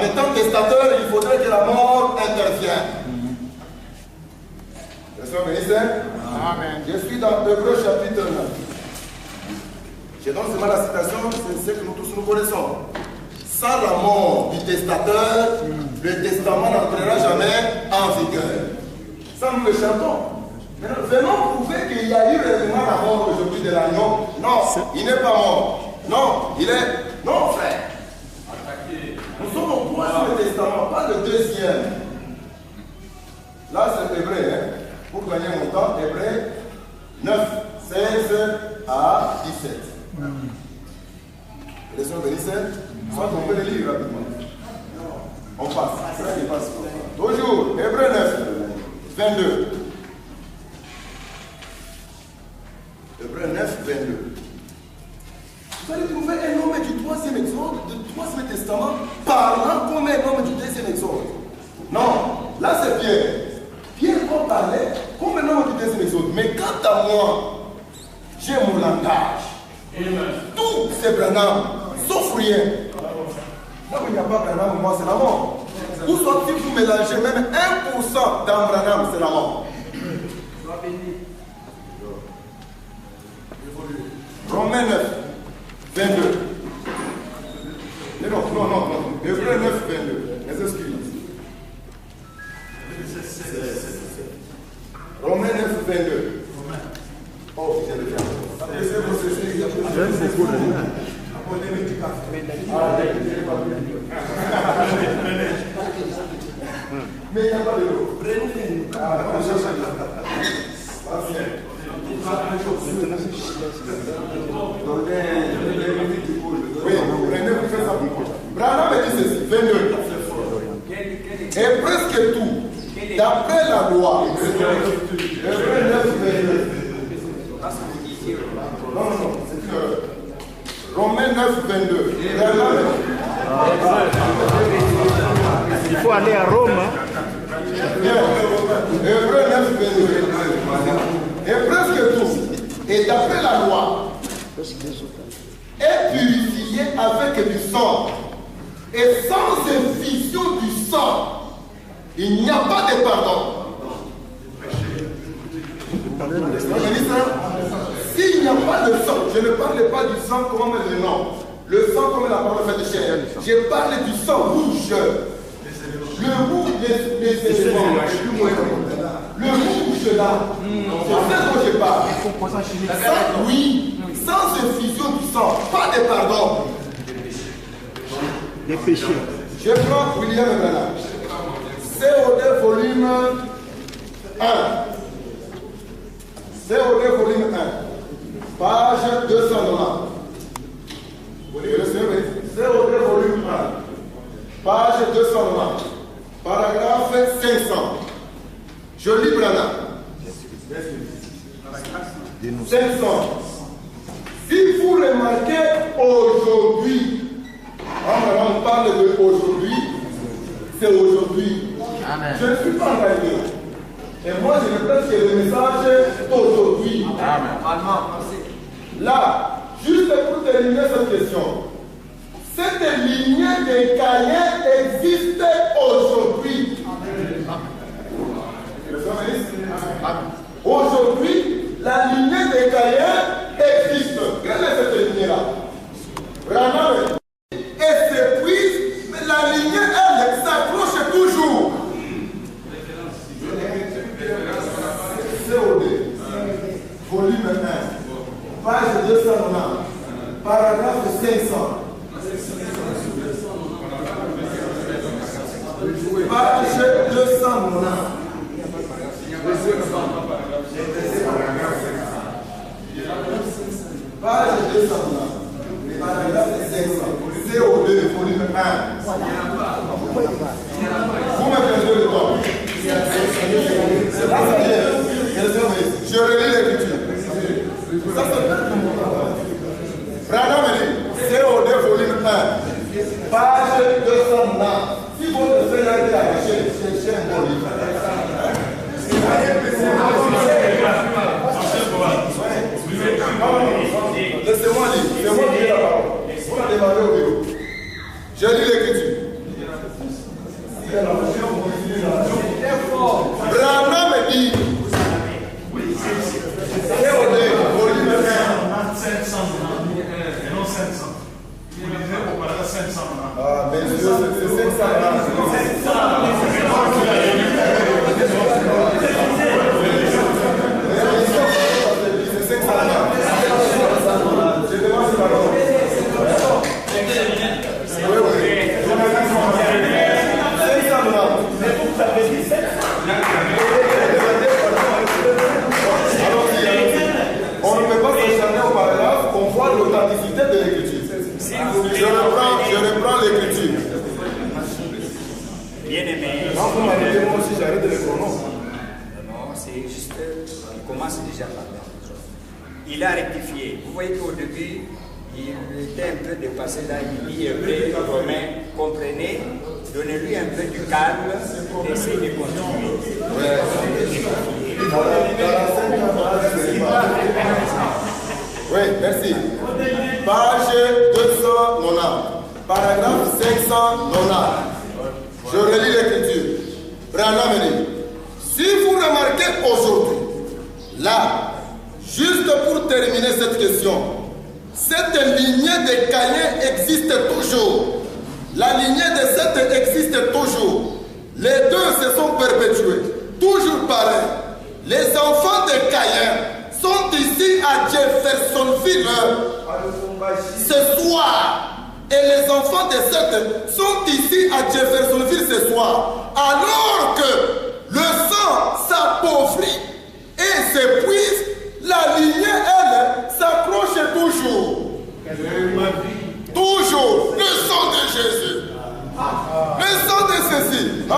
étant testateur, il faudrait que la mort intervienne. Amen. Je suis dans Hébreux chapitre 9. Je donne seulement la citation, c'est ce que nous tous nous connaissons. Sans la mort du testateur, le testament n'entrera jamais en vigueur. Ça, nous le chantons. Maintenant, venons prouver qu'il y a eu réellement la mort aujourd'hui de l'agneau. Non, il n'est pas mort. Non, il est... Non, frère. Nous sommes au troisième testament, pas le deuxième. Là, c'est Hébreu, hein. Pour gagner mon temps, Hébreu 9, 16 à 17. Les sœurs bénissent, soit on peut les lire rapidement. On passe, c'est là qu'il passe. Toujours, Hébreu 9, 22. Hébreu 9, 22. Vous allez trouver un homme du troisième exode, du troisième testament, parlant comme un homme du deuxième exode. Non, là c'est Pierre. Pierre va parler comme un homme du deuxième exode. Mais quant à moi, j'ai mon langage. Tout c'est Branham, sauf rien. Là où il n'y a pas Branham, moi c'est la mort. Où soit-il vous mélangez même 1% dans Branham, c'est la mort. Romains 9, 22. Mais non. Hébreux 9, 22. Les excuses. Romains 9, 22. Oh, je le faire. J'aime beaucoup le lien. Mais il n'y a pas de l'eau. Oui, prenez-vous faire ça pour moi. Branham me dit ceci, 22. Et presque tout, d'après la loi, Hébreux 9, 22. Non, c'est Romains 9, 22. Il faut aller à Rome. Hébreux 9, 22. Et presque tout, et d'après la loi, est purifié avec du sang. Et sans effusion du sang, il n'y a pas de pardon. S'il n'y a pas de sang, je ne parle pas du sang comme le nom. Le sang comme la parole fait de chair. Je parle du sang rouge. Le rouge, les éléments. Le rouge là. C'est ça dont je parle. Oui, sans effusion du sang, pas de pardon. Des péchés. Je prends William Branham. COD volume 1. COD volume 1. Page 290. COD volume 1. Page 290. Paragraphe 500. Je lis Branham. 500. Si vous remarquez aujourd'hui, on parle de aujourd'hui, c'est aujourd'hui. Je ne suis pas engagé. Et moi, je ne prête que le message d'aujourd'hui. Là, juste pour terminer cette question, cette lignée des Caïens existe aujourd'hui. Aujourd'hui, la lignée des Caïens existe. Quelle est cette lignée-là? Branham et s'épuise, mais la lignée, elle, s'approche toujours. COD, volume 1, page 290, paragraphe 500. Page 290. Page 290. Paragraphe 500. CO2, volume 1. Vous me prenez le temps. Je relis l'écriture. Ça c'est Branham dit CO2, volume 1. Page 290. Si votre frère a été attaché, cherchez un bon livre. Laissez-moi lire. C'est moi qui ai la parole. Vous la demandez au bureau. Je lis l'écriture. Bien-aimé. Non, vous m'arrêtez, moi aussi j'arrête le chrono. Non, c'est juste, il commence déjà par là. Il a rectifié. Vous voyez qu'au début, il était un peu dépassé là, il dit Romain, comprenez, donnez-lui un peu du calme, essayez de continuer. Oui, merci. Page 290, paragraphe 590. Je relis l'écriture. Branham dit, si vous remarquez aujourd'hui, là, juste pour terminer cette question, cette lignée de Caïn existe toujours. La lignée de Seth existe toujours. Les deux se sont perpétués. Toujours pareil. Les enfants de Caïn sont ici à Jeffersonville ce soir. Et les enfants de Seth sont ici à Jeffersonville ce soir. Alors que le sang s'appauvrit et s'épuise, la lignée, elle, s'accroche toujours. Toujours. Le sang de Jésus. Le sang de ceci. Non.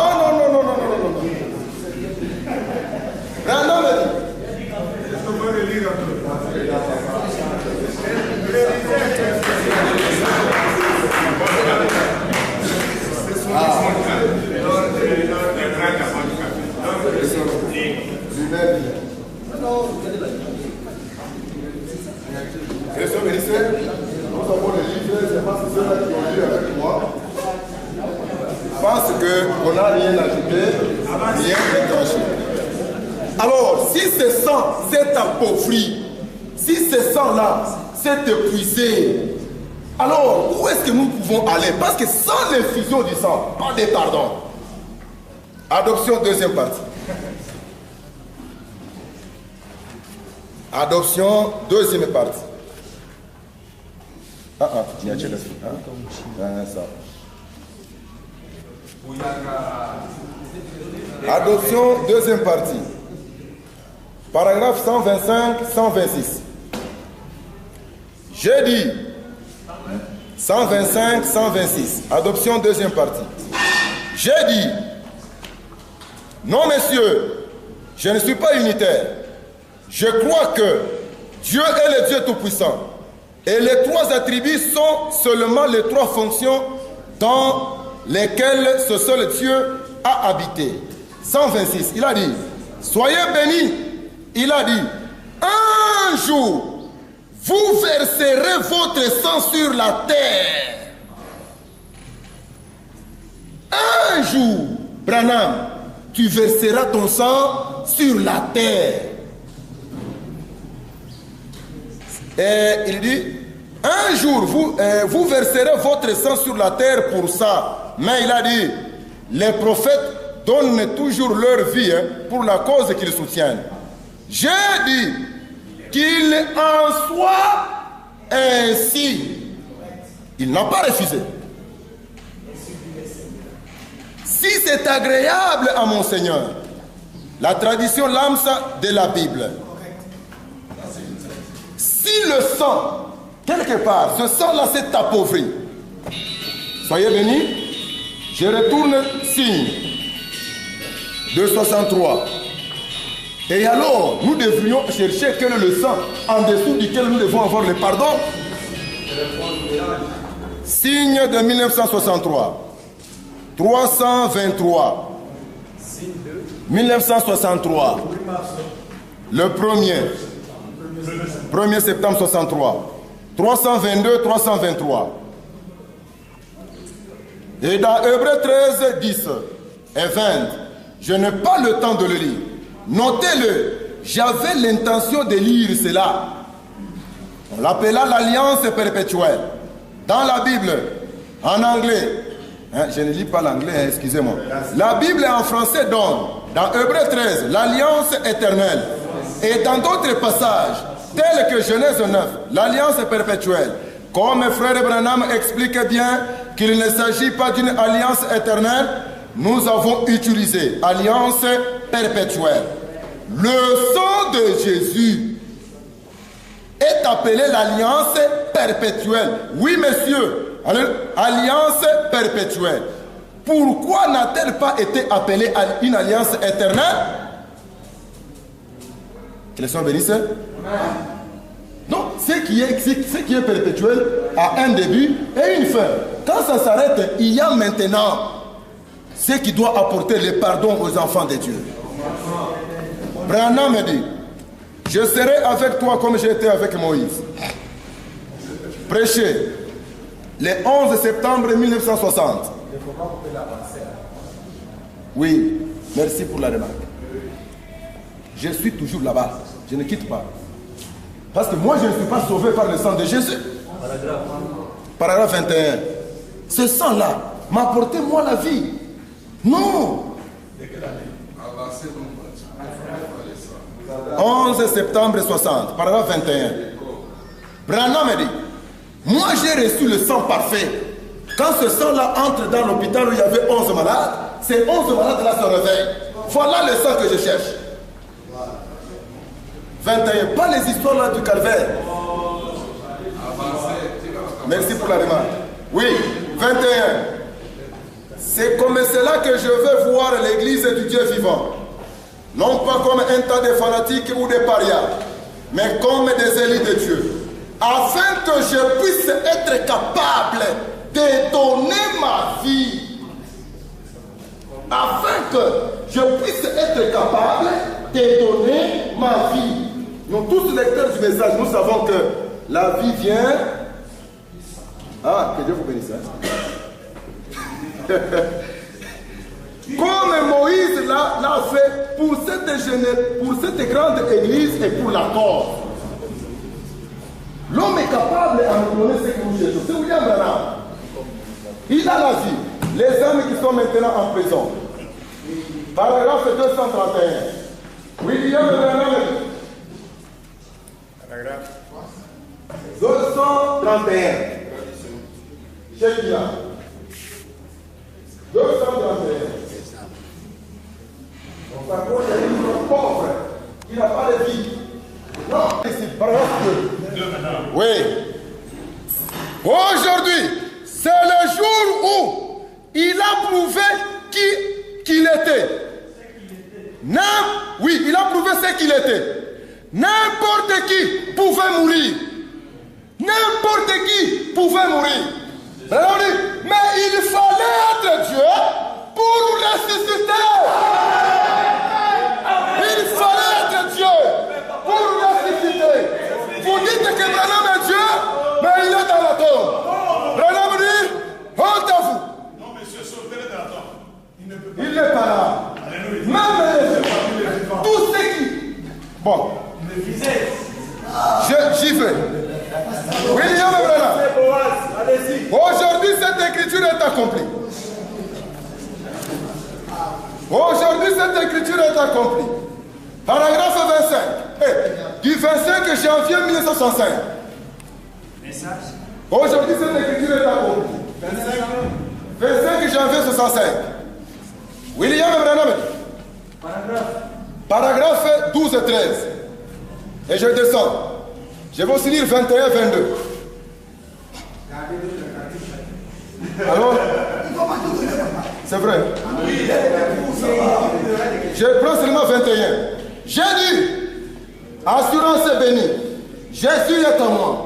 Branham dit. Question ministère, nous avons les livres, c'est parce que ceux-là qui ont lu avec moi pensent qu'on n'a rien ajouté, rien retranché. Alors, si ce sang s'est appauvri, si ce sang-là s'est épuisé, alors où est-ce que nous pouvons aller? Parce que sans l'infusion du sang, pas de pardon. Adoption, deuxième partie. Adoption, deuxième partie. Adoption, deuxième partie. Paragraphe 125-126. J'ai dit 125-126. Adoption, deuxième partie. J'ai dit, non messieurs, je ne suis pas unitaire. Je crois que Dieu est le Dieu Tout-Puissant. Et les trois attributs sont seulement les trois fonctions dans lesquelles ce seul Dieu a habité. 126, il a dit, soyez bénis. Il a dit, un jour, vous verserez votre sang sur la terre. Un jour, Branham, tu verseras ton sang sur la terre. Et il dit, un jour, vous verserez votre sang sur la terre pour ça. Mais il a dit, les prophètes donnent toujours leur vie pour la cause qu'ils soutiennent. J'ai dit qu'il en soit ainsi. Il n'a pas refusé. Si c'est agréable à mon Seigneur, la tradition Lamsa de la Bible, si le sang, quelque part, ce sang-là s'est appauvri, soyez bénis, je retourne signe 263. Et alors, nous devrions chercher quel est le sang en dessous duquel nous devons avoir le pardon. Signe de 1963. 323. 1963. Le premier. 1er septembre 63. 322, 323. Et dans Hébreux 13, 10 et 20, je n'ai pas le temps de le lire. Notez-le, j'avais l'intention de lire cela. On l'appela l'alliance perpétuelle. Dans la Bible, en anglais, je ne lis pas l'anglais, excusez-moi. La Bible en français donne, dans Hébreux 13, l'alliance éternelle. Et dans d'autres passages, tels que Genèse 9, l'alliance perpétuelle. Comme frère Branham explique bien qu'il ne s'agit pas d'une alliance éternelle, nous avons utilisé alliance perpétuelle. Le sang de Jésus est appelé l'alliance perpétuelle. Oui, messieurs, alliance perpétuelle. pourquoi n'a-t-elle pas été appelée à une alliance éternelle? Que les soient bénissent. Non, ce qui est perpétuel a un début et une fin. Quand ça s'arrête, il y a maintenant ce qui doit apporter le pardon aux enfants de Dieu. Branham me dit, je serai avec toi comme j'ai été avec Moïse. Prêché le 11 septembre 1960. Oui, merci pour la remarque. Je suis toujours là-bas, je ne quitte pas. Parce que moi je ne suis pas sauvé par le sang de Jésus. Paragraphe 21. Ce sang-là m'a apporté moi la vie. Non. 11 septembre 60, paragraphe 21. Branham me dit, moi j'ai reçu le sang parfait. Quand ce sang-là entre dans l'hôpital où il y avait 11 malades, ces 11 malades-là se réveillent. Voilà le sang que je cherche. 21, pas les histoires là du calvaire. Merci pour la remarque. Oui, 21. C'est comme cela que je veux voir l'église du Dieu vivant. Non pas comme un tas de fanatiques ou de parias, mais comme des élus de Dieu. Afin que je puisse être capable de donner ma vie. Afin que je puisse être capable de donner ma vie. Nous tous lecteurs du message, nous savons que la vie vient. Ah, que Dieu vous bénisse. Comme Moïse l'a fait pour cette grande église et pour la cause. L'homme est capable à nous donner ce que nous cherchons. C'est William Branham. Il a la vie. Les hommes qui sont maintenant en prison. Paragraphe 231. William Branham. Paragraphe 231. Check là. 231. Donc, par contre, il y a une pauvre qui n'a pas de vie. Non, ici, paragraphe 2. Oui. Aujourd'hui, c'est le jour où il a prouvé qui il était. Oui, il a prouvé ce qu'il était. N'importe qui pouvait mourir. N'importe qui pouvait mourir. Mais il fallait être Dieu pour ressusciter. Il fallait être Dieu pour ressusciter. Vous dites que Branham est Dieu, mais il est dans la tombe. Branham dit, honte à vous. Non, monsieur, sortez-le de la tombe. Il n'est pas là. Même tout ce qui... Bon. J'y vais. William Branham. Aujourd'hui, cette écriture est accomplie. Aujourd'hui, cette écriture est accomplie. Paragraphe 25. Du 25 janvier 1965. message. Aujourd'hui, cette écriture est accomplie. 25 janvier 1965. William Branham. Paragraphe 12 et 13. Et je descends. Je vais aussi lire 21 et 22. Alors, c'est vrai. Je prends seulement 21. J'ai dit, assurance est bénie. Jésus est en moi.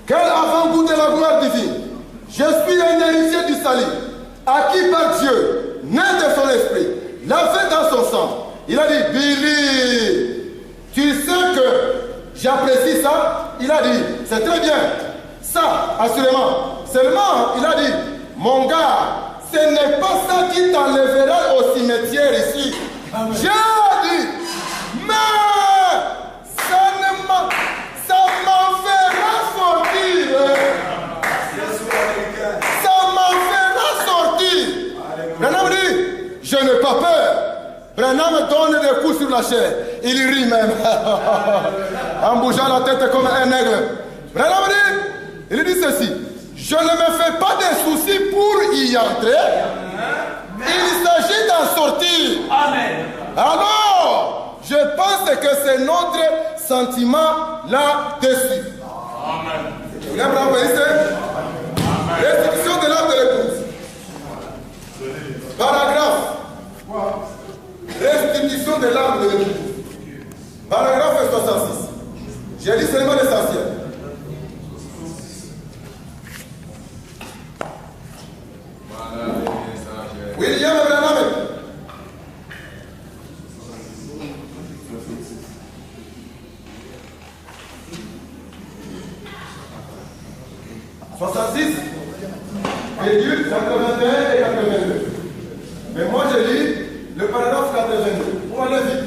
Quel avant-goût de la gloire divine. Je suis un héritier du salut, acquis par Dieu, né de son esprit, lavé dans son sang. Il a dit, Billy, tu sais que j'apprécie ça? Il a dit, c'est très bien. Ça, assurément. Seulement, il a dit, mon gars, ce n'est pas ça qui t'enlèvera au cimetière ici. J'ai dit, mais ça m'en fera sortir. Ça m'en fera sortir. Branham dit, je n'ai pas peur. Branham donne des coups sur la chair. Il rit même. En bougeant la tête comme un aigle. Branham dit, il dit ceci. Je ne me fais pas de soucis pour y entrer. Il s'agit d'en sortir. Amen. Alors, je pense que c'est notre sentiment là-dessus. Amen. Vous voulez prendre ici? Restitution de l'âme de l'épouse. Paragraphe. Restitution de l'arbre de l'époux. Paragraphe 66. J'ai dit seulement l'essentiel. William Branham. Virgule 81 et 82. Mais moi je lis le paragraphe 82. Pour aller vite.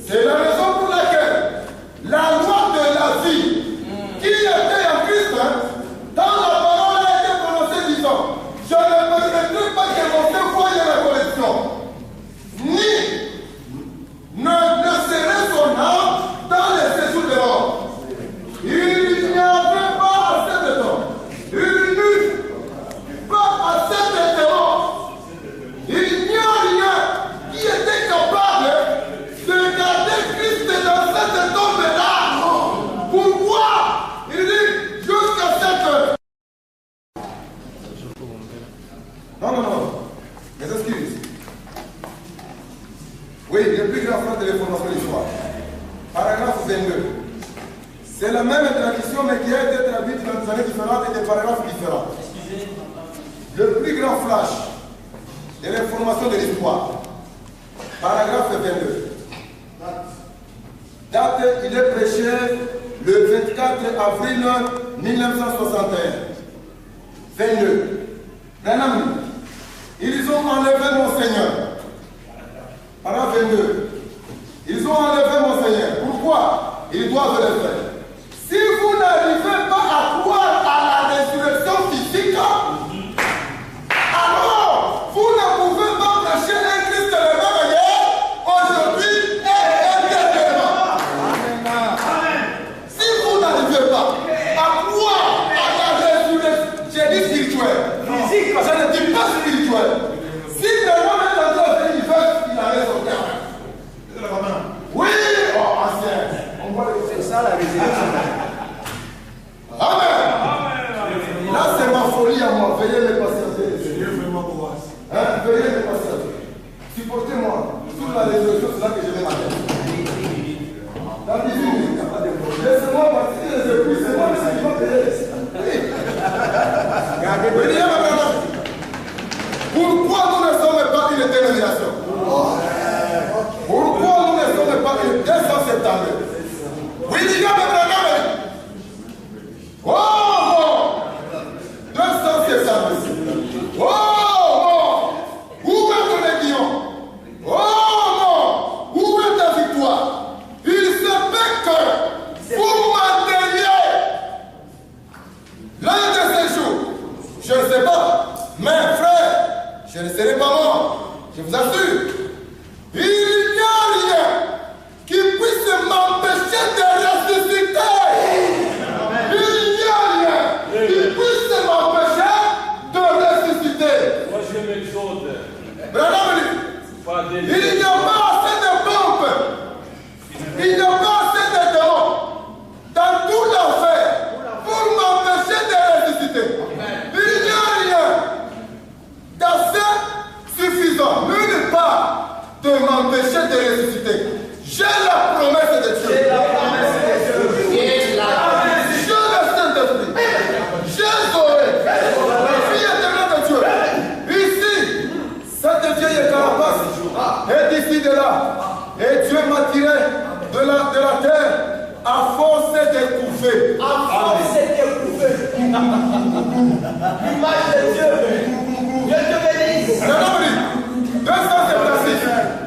C'est la raison pour laquelle la loi de la vie qui était en Christ, dans la parole a été prononcée disant, je ne permettrai pas que mon Dieu voie la correction, ni ne serait son âme dans les séjours de mort. Il n'y avait pas assez de temps. Il n'y pas assez de temps. Il n'y a rien qui était capable de garder Christ dans cette tombe-là. Pourquoi? Il dit jusqu'à cette heure. Non. Mes excuses. Oui, le plus grand frère de l'information de l'histoire. Paragraphe 22. C'est la même tradition, mais qui a été traduite dans des années différentes et des paragraphes différents. Le plus grand flash de l'information de l'histoire. Paragraphe 22. Date, il est prêché le 24 avril 1961. 22. Branham, ils ont enlevé mon Seigneur. Paragraphe 22. Ils ont enlevé mon Seigneur. Pourquoi? Ils doivent le faire. Si vous n'arrivez pas à croire à la résurrection physique, alors vous ne pouvez pas prêcher un Christ de la même manière aujourd'hui et éternellement. Si vous n'arrivez pas à croire à la résurrection, j'ai dit spirituelle, physique, je ne dis pas spirituelle. Si le homme est en train de faire, il a raison. Oui, ancien. On voit c'est ça la résurrection. Amen. Là, c'est ma folie à moi. Veuillez me patienter. Veuillez me patienter. Supportez-moi. Sur la résurrection, c'est là que je vais m'arrêter. Dans 18 minutes, il n'y a pas de problème. Laissez-moi partir les épouses. C'est moi qui va payer. Oui. Pourquoi nous ne sommes pas une dénomination? Pourquoi nous ne sommes pas une 270? William Branham. Oh! 270. Oh! Où est ton aiguillon? Oh! Où est ta victoire? Il se peut que vous mainteniez l'un de ces jours. Je ne sais pas. Mais frère, je ne serai pas mort. Je vous assure. Il n'y a rien qui puisse m'empêcher de ressusciter. Il n'y a rien qui puisse m'empêcher de ressusciter. Moi je m'exauce. Branham, il n'y a pas assez de pompes. Il n'y a pas assez de démons dans tout l'enfer pour m'empêcher de ressusciter. Il n'y a rien d'assez suffisant, nulle part, de m'empêcher de ressusciter. J'ai la promesse de Dieu. J'ai le Saint-Esprit. J'ai Zoé. La fille éternelle de Dieu. Ici, cette vieille carapace est d'ici de là. Et Dieu m'a tiré de la terre à force de couver. À force de couver. L'image de Dieu. Dieu te bénisse. 276.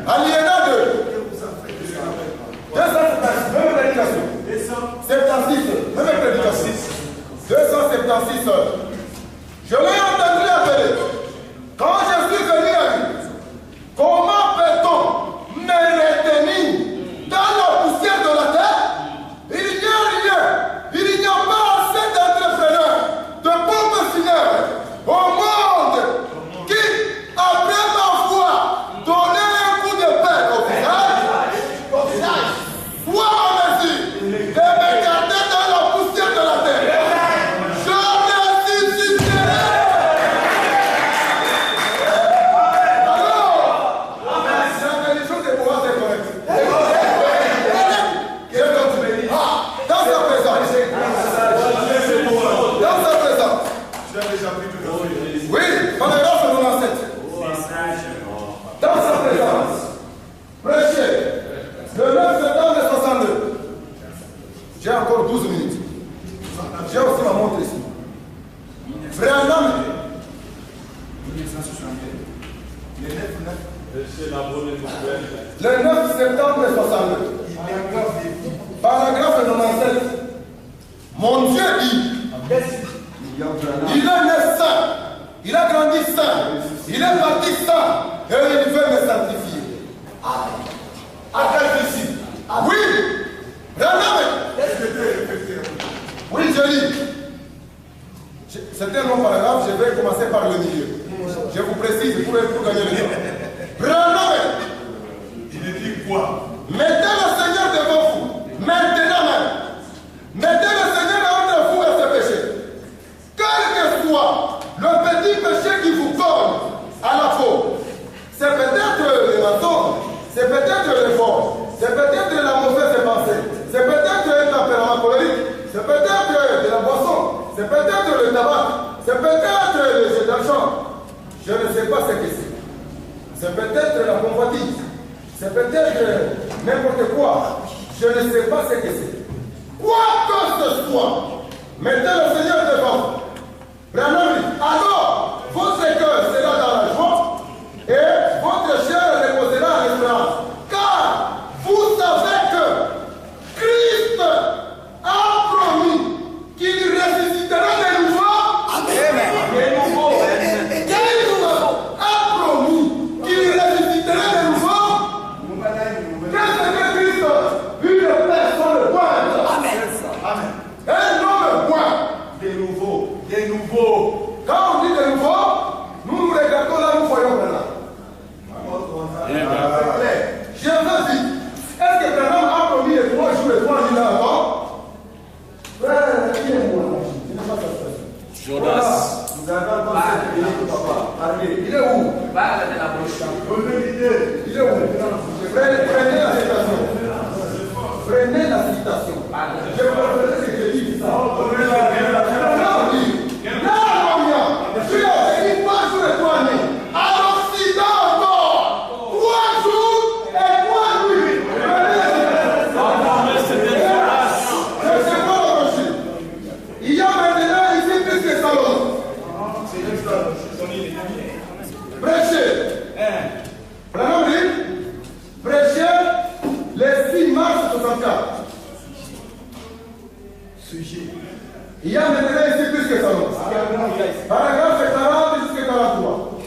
Aliéna 2. 276. Même prédication. 76. Même prédication. 276. Je l'ai entendu appeler. Quand je suis venu à lui, comment peut-on me retenir dans la poussière de la terre? Il n'y a rien. Il n'y a pas assez d'entrepreneurs, de pompes funèbres au monde Le 9 septembre 62. Paragraphe 97. Mon Dieu dit, il est né saint, il a grandi saint, il est parti saint, et il veut me sanctifier. À quel ici? Oui! Oui, je lis. C'est un long paragraphe, je vais commencer par le milieu. Je vous précise pour gagner le temps. Il dit quoi? Mettez le Seigneur devant vous, maintenant même. Mettez le Seigneur entre vous et ses péchés. Quel que soit le petit péché qui vous colle à la peau, c'est peut-être les mensonges, c'est peut-être les forces, c'est peut-être la mauvaise pensée, c'est peut-être un tempérament colérique, c'est peut-être de la boisson, c'est peut-être le tabac, c'est peut-être les jeux d'argent. Je ne sais pas ce que c'est. C'est peut-être la convoitise, c'est peut-être n'importe quoi. Je ne sais pas ce que c'est. Quoi que ce soit, mettez le Seigneur devant. Alors, votre cœur sera dans la joie et votre chair reposera en espérance. Car vous savez que Christ a promis qu'il ressuscitera de nouveau. Amen. Christ a promis qu'il ressuscitera de nouveau. Qu'est-ce que Christ? Une personne pointe. Amen. Un homme pointe. De nouveau. De nouveau. Quand on dit de nouveau, nous nous regardons là, nous voyons maintenant. C'est clair. Je veux dire, est-ce que Branham a promis les 3 jours et 3 nuits avant? Frère, qui est moi? Je n'ai pas sa situation. Jonas. Vous avez entendu papa. Il est où? Il est où? Prenez la citation. Prenez la citation. Je vous rappelle ce que je dis. Il y a maintenant ici plus que ça. Paragraphe 40 jusqu'à 43.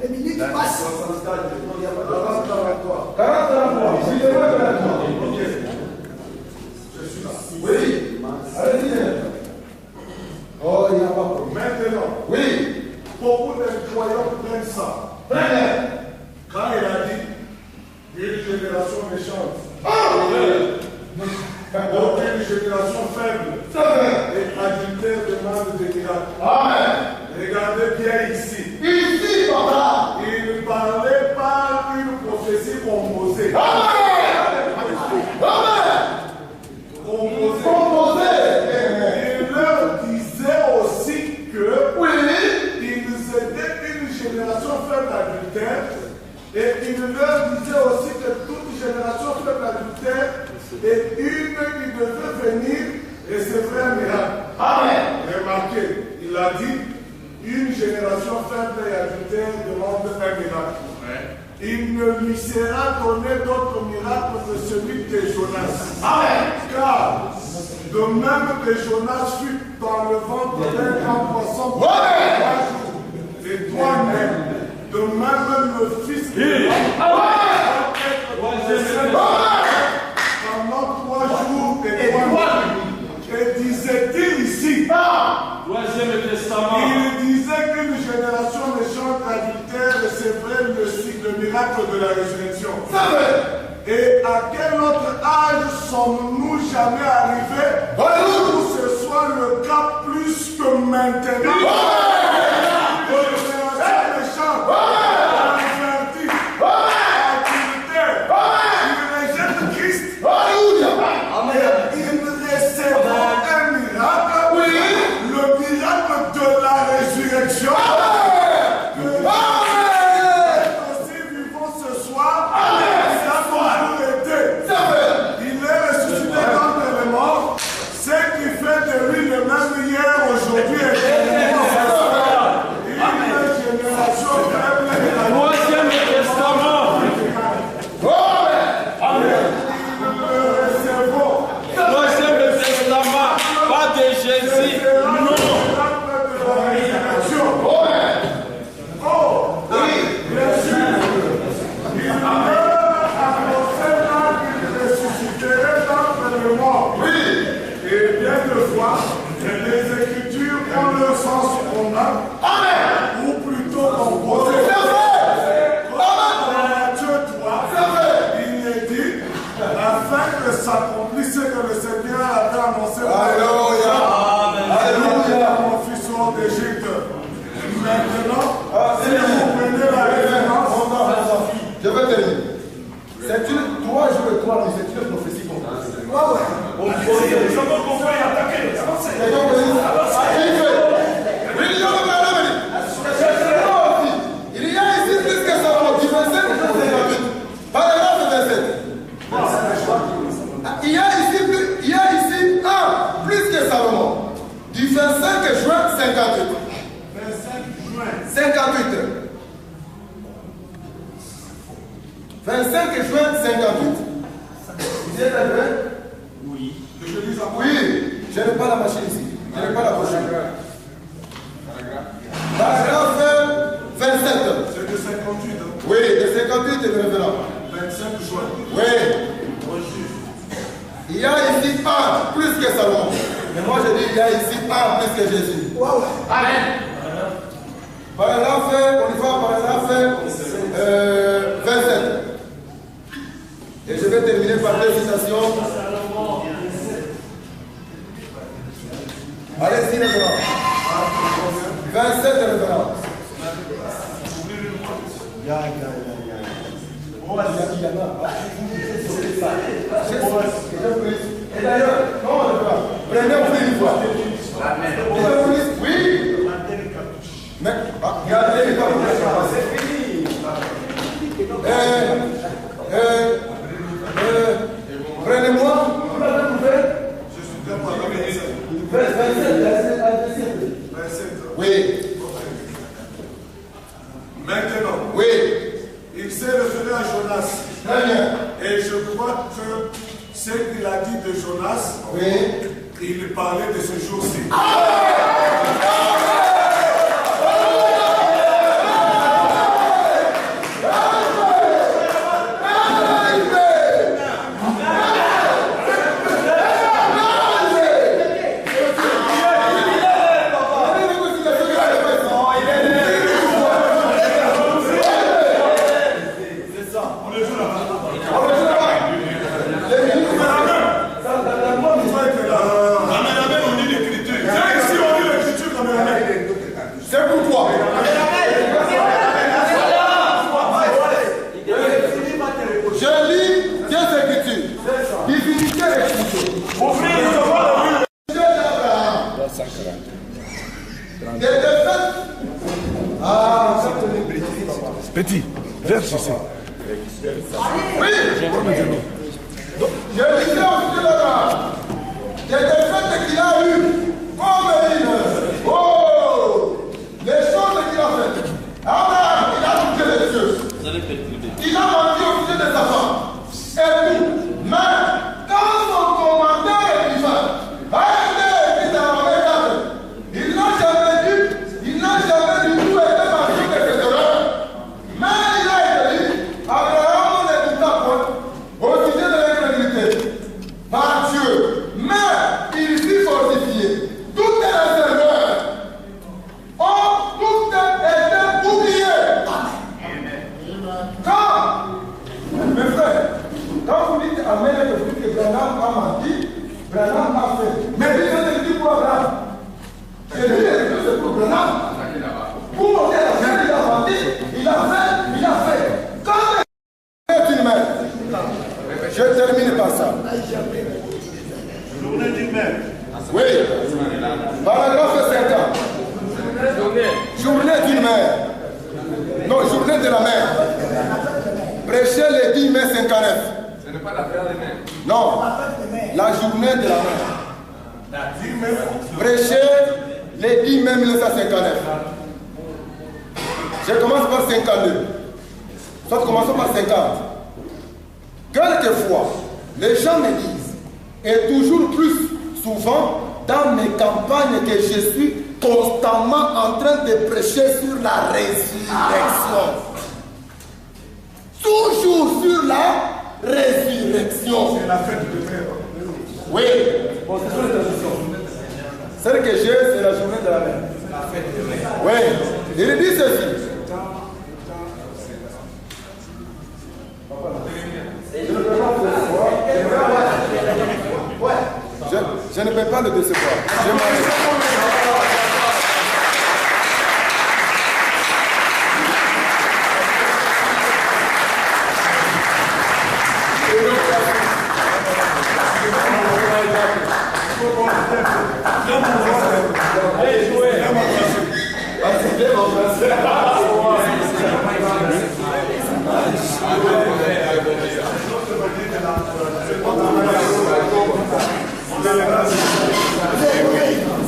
Les minutes passent. 40, 43. Oui. Allez-y. Oh, il n'y a pas de problème. Maintenant, oui. Beaucoup de croyants prennent ça. Très bien. Quand il a dit une génération méchante. Donc une génération faible et adultère demande des miracles. Amen. Regardez bien ici. Ici, papa. Il ne parlait pas d'une prophétie composée. Amen. Amen. Composée. Il leur disait aussi que oui, ils étaient une génération faible adultère. Et il leur disait aussi que toute génération faible adultère est une qui devait venir recevoir un miracle. Amen. Remarquez, il a dit une génération faible et adultère demande un miracle. Ouais. Il ne lui sera donné d'autre miracle que celui de Jonas. Amen. Car de même que Jonas fut dans le ventre d'un grand poisson pour 3 jours et 3 nuits, de même le Fils de l'homme pendant 3 jours et 3 nuits. Et disait-il ici, Troisième Testament. il disait qu'une génération méchante adultère recevrait le miracle de la résurrection. Et à quel autre âge sommes-nous jamais arrivés où ce soit le cas plus que maintenant? Une génération méchante, convertie, adultère, il rejette Christ. Il recevra un miracle, le miracle de la résurrection. Aujourd'hui, le Seigneur avait annoncé Alléluia. mon fils sort d'Égypte. Maintenant, si vous prenez la référence, je vais terminer. C'est une 3 jours et 3 nuits, c'est une prophétie qu'on fait. Il y a ici plus que Salomon, du 25 au 58. Paragraphe 27. Il y a ici un plus que Salomon. Du 25 juin 58. 58. 25 juin 58. Vous êtes arrivé? oui. Je lis en Oui, je n'ai pas la machine ici. Je n'ai pas la pochette. Paragraphe 27. C'est de 58. Oui, de 58 et de révérend. 25 juin. Oui. Il y a ici un plus que Salomon. Mais moi je dis il y a ici un plus que Jésus. Amen. Paragraphe, on y va, paragraphe 27. Et je vais terminer par deux citations. Allez-y, révérend. 27 révérend. Il y en a. Et d'ailleurs, non, prenez au plus une fois. Oui. Mais, regardez les cartouches. C'est fini. Prenez-moi. Vous l'avez trouvé? Je suis bien par la 27. 27. Oui. Maintenant, Oui. il s'est référé à Jonas. Très bien. Et je crois que ce qu'il a dit de Jonas, Oui. il parlait de ce jour-ci. C'est pourquoi. Je lis des Écritures. Divinité expliquée. Dieu d'Abraham. Des défaites. Ah, ça te met Petit, verse ici. oui. Je lisais au Dieu d'Abraham. Des défaites qu'il a eues. Comme une. Oh! Les choses qu'il a faites. Abraham, il a touché les cieux. Il a menti au sujet de sa femme. Et tout. Mais quand son commandeur écrivain a été écrit dans la méthode, il n'a jamais dit tout été marqué de cette erreur. Mais il a été dit, Abraham n'écouta point au sujet de l'incrédulité par Dieu. Mais il fut fortifié. Toutes les erreurs. Oh, toutes étaient oubliées. Quand, mes frères, quand vous dites Amen et que vous dites que Branham a menti, Branham a fait. Mais il est dit pour Abraham. Je dis c'est pour Branham. Pour montrer la chaîne, il a menti, il a fait. Quand est une mère, je termine par ça. Journée d'une mère. Oui. Paragraphe 50. Journée d'une mère. Non, journée de la mère. Prêchez les 10 mai 59. Ce n'est pas la prière des mères. Non. La journée de la mère. Prêchez les 10 mai 1959. Je commence par 52. Soit commençons par 50. Quelquefois, les gens me disent, et toujours plus souvent dans mes campagnes, que je suis constamment en train de prêcher sur la résurrection. Toujours sur la résurrection. C'est la fête de mère. Oui. Bon, c'est sur les traditions. Celle que j'ai, c'est la journée de la mère. La fête de mère. Oui. Il dit ceci. Je ne peux pas faire ça. Je ne peux pas le décevoir. Je m'arrête.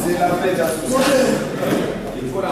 C'est la paix d'association. Il faut la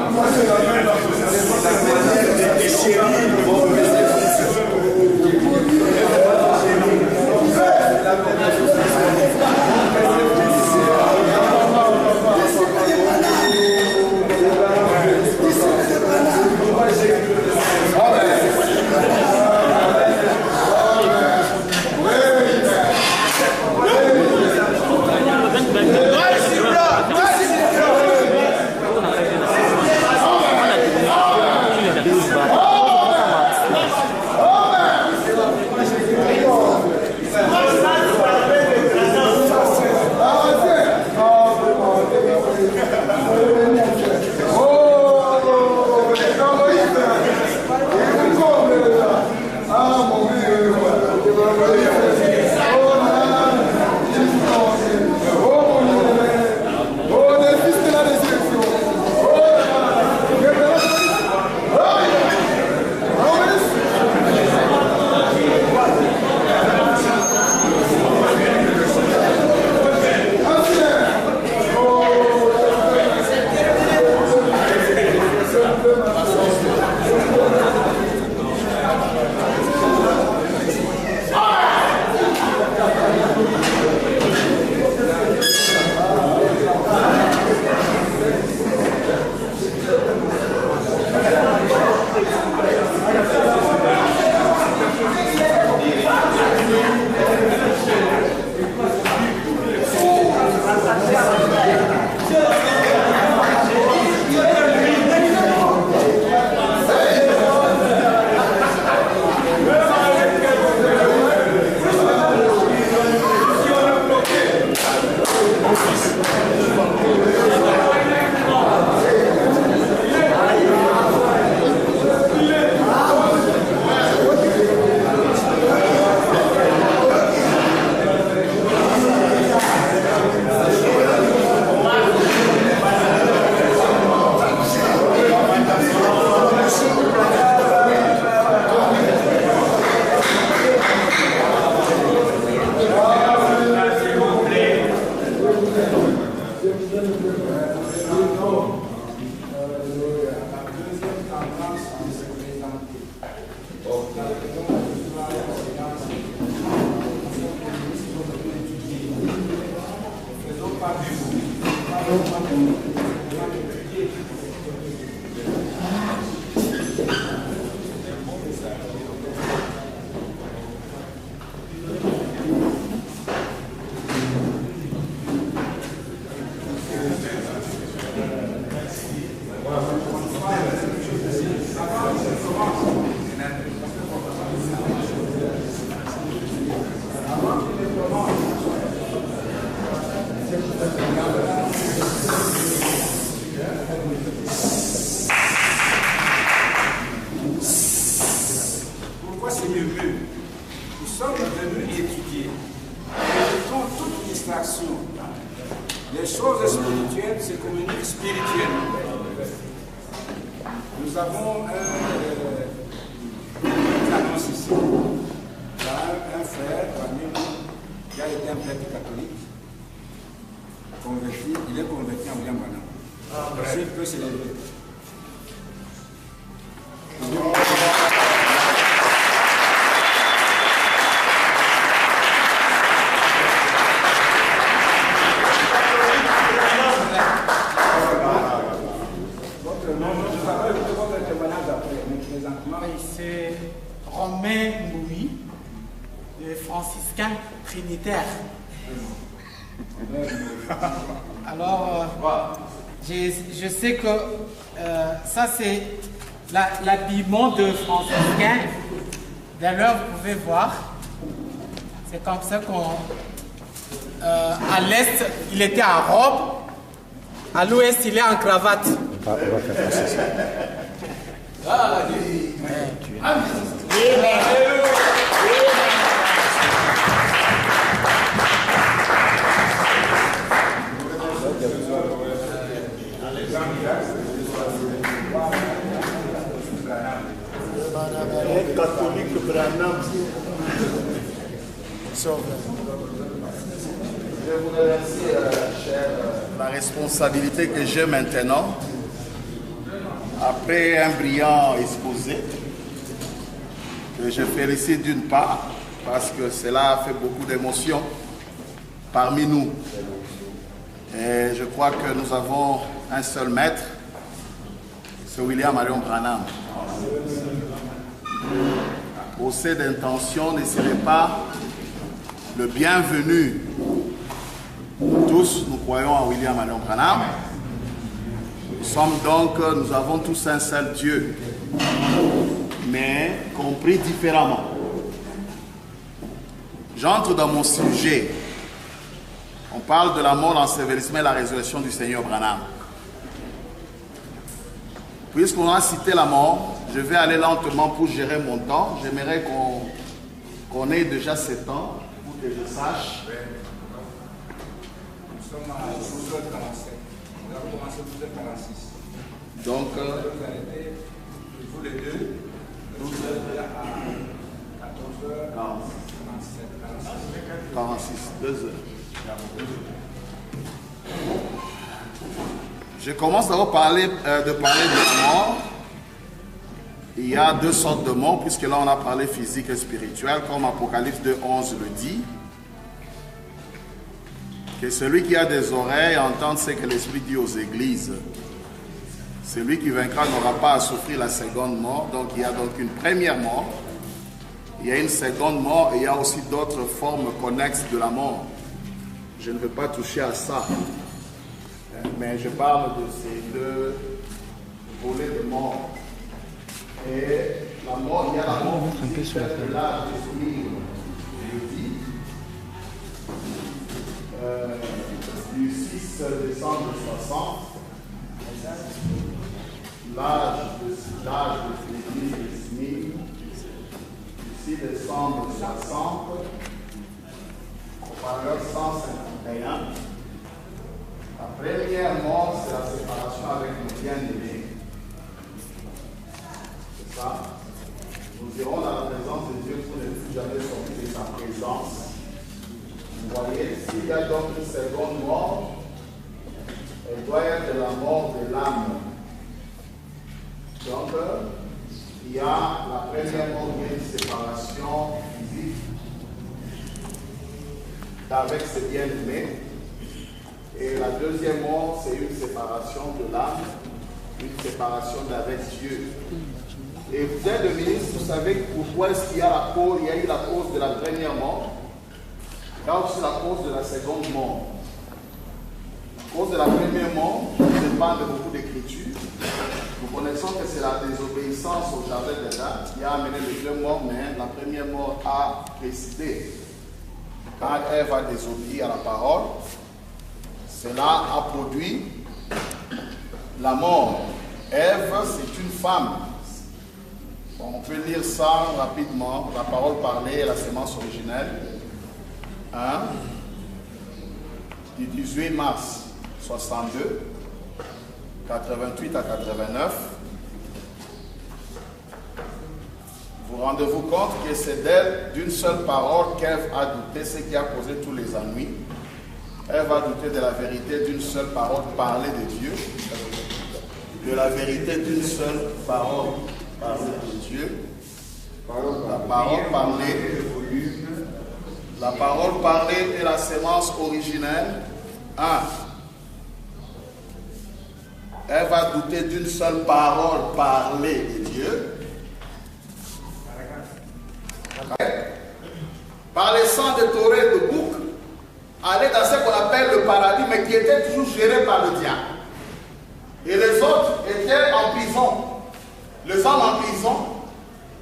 Les choses spirituelles se communiquent spirituellement. Nous avons une annonce ici. Il y a un frère parmi nous qui a été un prêtre catholique, converti, il est converti en William Branham. S'il peut se lever. C'est Romain Mouy, le franciscain trinitaire. Alors, je sais que ça c'est l'habillement de franciscain. D'ailleurs, vous pouvez voir, c'est comme ça à l'est, il était en robe. À l'ouest, il est en cravate. On va faire passer ça. Catholique Branham. Je vous remercie, cher, la responsabilité que j'ai maintenant. Après un brillant exposé, que je félicite d'une part, parce que cela a fait beaucoup d'émotions parmi nous. Et je crois que nous avons un seul maître, c'est William Marion Branham. Procès d'intention ne serait pas le bienvenu. Tous, nous croyons à William Marion Branham. Nous avons tous un seul Dieu, mais compris différemment. J'entre dans mon sujet. On parle de la mort, l'ensevelissement et la résurrection du Seigneur Branham. Puisqu'on a cité la mort, je vais aller lentement pour gérer mon temps. J'aimerais qu'on ait déjà ce temps pour que je sache. Nous sommes à 12h47. Nous avons commencé à 12h46. Donc, vous arrêtez, vous les deux, 12h à 14h. 46, 2 heures. Je commence d'abord de parler de la mort. Il y a deux sortes de mort, puisque là on a parlé physique et spirituel, comme Apocalypse 2:11 le dit. Que celui qui a des oreilles entende ce que l'Esprit dit aux églises. Celui qui vaincra n'aura pas à souffrir la seconde mort. Donc il y a donc une première mort, il y a une seconde mort et il y a aussi d'autres formes connexes de la mort. Je ne veux pas toucher à ça, mais je parle de ces deux volets de mort. Et la mort, il y a la mort physique, de l'âge d'esprit, du 6 décembre 60, l'âge de Smith, du 6 décembre 60, paragraphe 151. La première mort, c'est la séparation avec le bien-aimé. C'est ça. Nous irons dans la présence de Dieu pour ne plus jamais sortir de sa présence. Vous voyez, s'il y a donc une seconde mort, elle doit être la mort de l'âme. Donc, il y a la première mort qui est une séparation physique avec ses bien-aimés. Et la deuxième mort, c'est une séparation de l'âme, une séparation d'avec Dieu. Et vous êtes le ministre, vous savez pourquoi est-ce qu'il y a la cause, il y a eu la cause de la première mort, il y a aussi la cause de la seconde mort. La cause de la première mort, ça dépend de beaucoup d'écritures. Nous connaissons que c'est la désobéissance au jardin d'Éden qui a amené les deux morts, mais la première mort a précédé. Quand Ève a désobéi à la parole, cela a produit la mort. Ève, c'est une femme. Bon, on peut lire ça rapidement. La parole parlée et la sémence originelle. Du 18 mars 62, 88 à 89. Vous rendez-vous compte que c'est d'elle, d'une seule parole, qu'Ève a douté, ce qui a causé tous les ennuis. Ève a douté de la vérité d'une seule parole parlée de Dieu, de la vérité d'une seule parole parlée de Dieu, la parole parlée et la sémence originelle. Ève a douté d'une seule parole parlée de Dieu. Par les sangs de taureau et de bouc, aller dans ce qu'on appelle le paradis, mais qui était toujours géré par le diable. Et les autres étaient en prison. Les hommes en prison,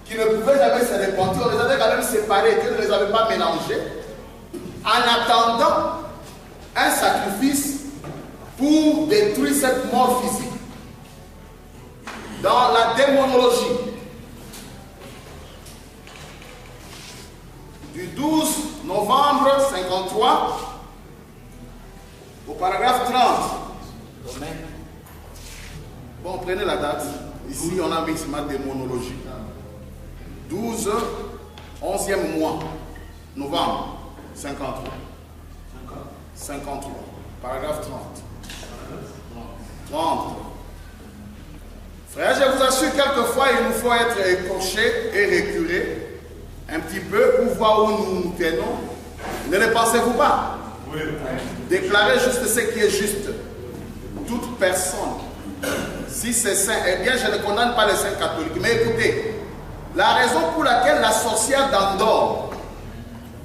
qui ne pouvaient jamais se repentir, on les avait quand même séparés, Dieu ne les avait pas mélangés, en attendant un sacrifice pour détruire cette mort physique. Dans la démonologie du 12 novembre 53 au paragraphe 30. Bon, prenez la date. Ici, on a mis ma démonologie. 12, 11e mois, novembre 53. 53, paragraphe 30. 30. Frère, je vous assure, quelquefois, il nous faut être écorché et récuré un petit peu pour voir où nous nous tenons. Ne le pensez-vous pas? Oui. Déclarez juste ce qui est juste. Toute personne, si c'est saint, eh bien, je ne condamne pas les saints catholiques. Mais écoutez, la raison pour laquelle la sorcière d'Andorre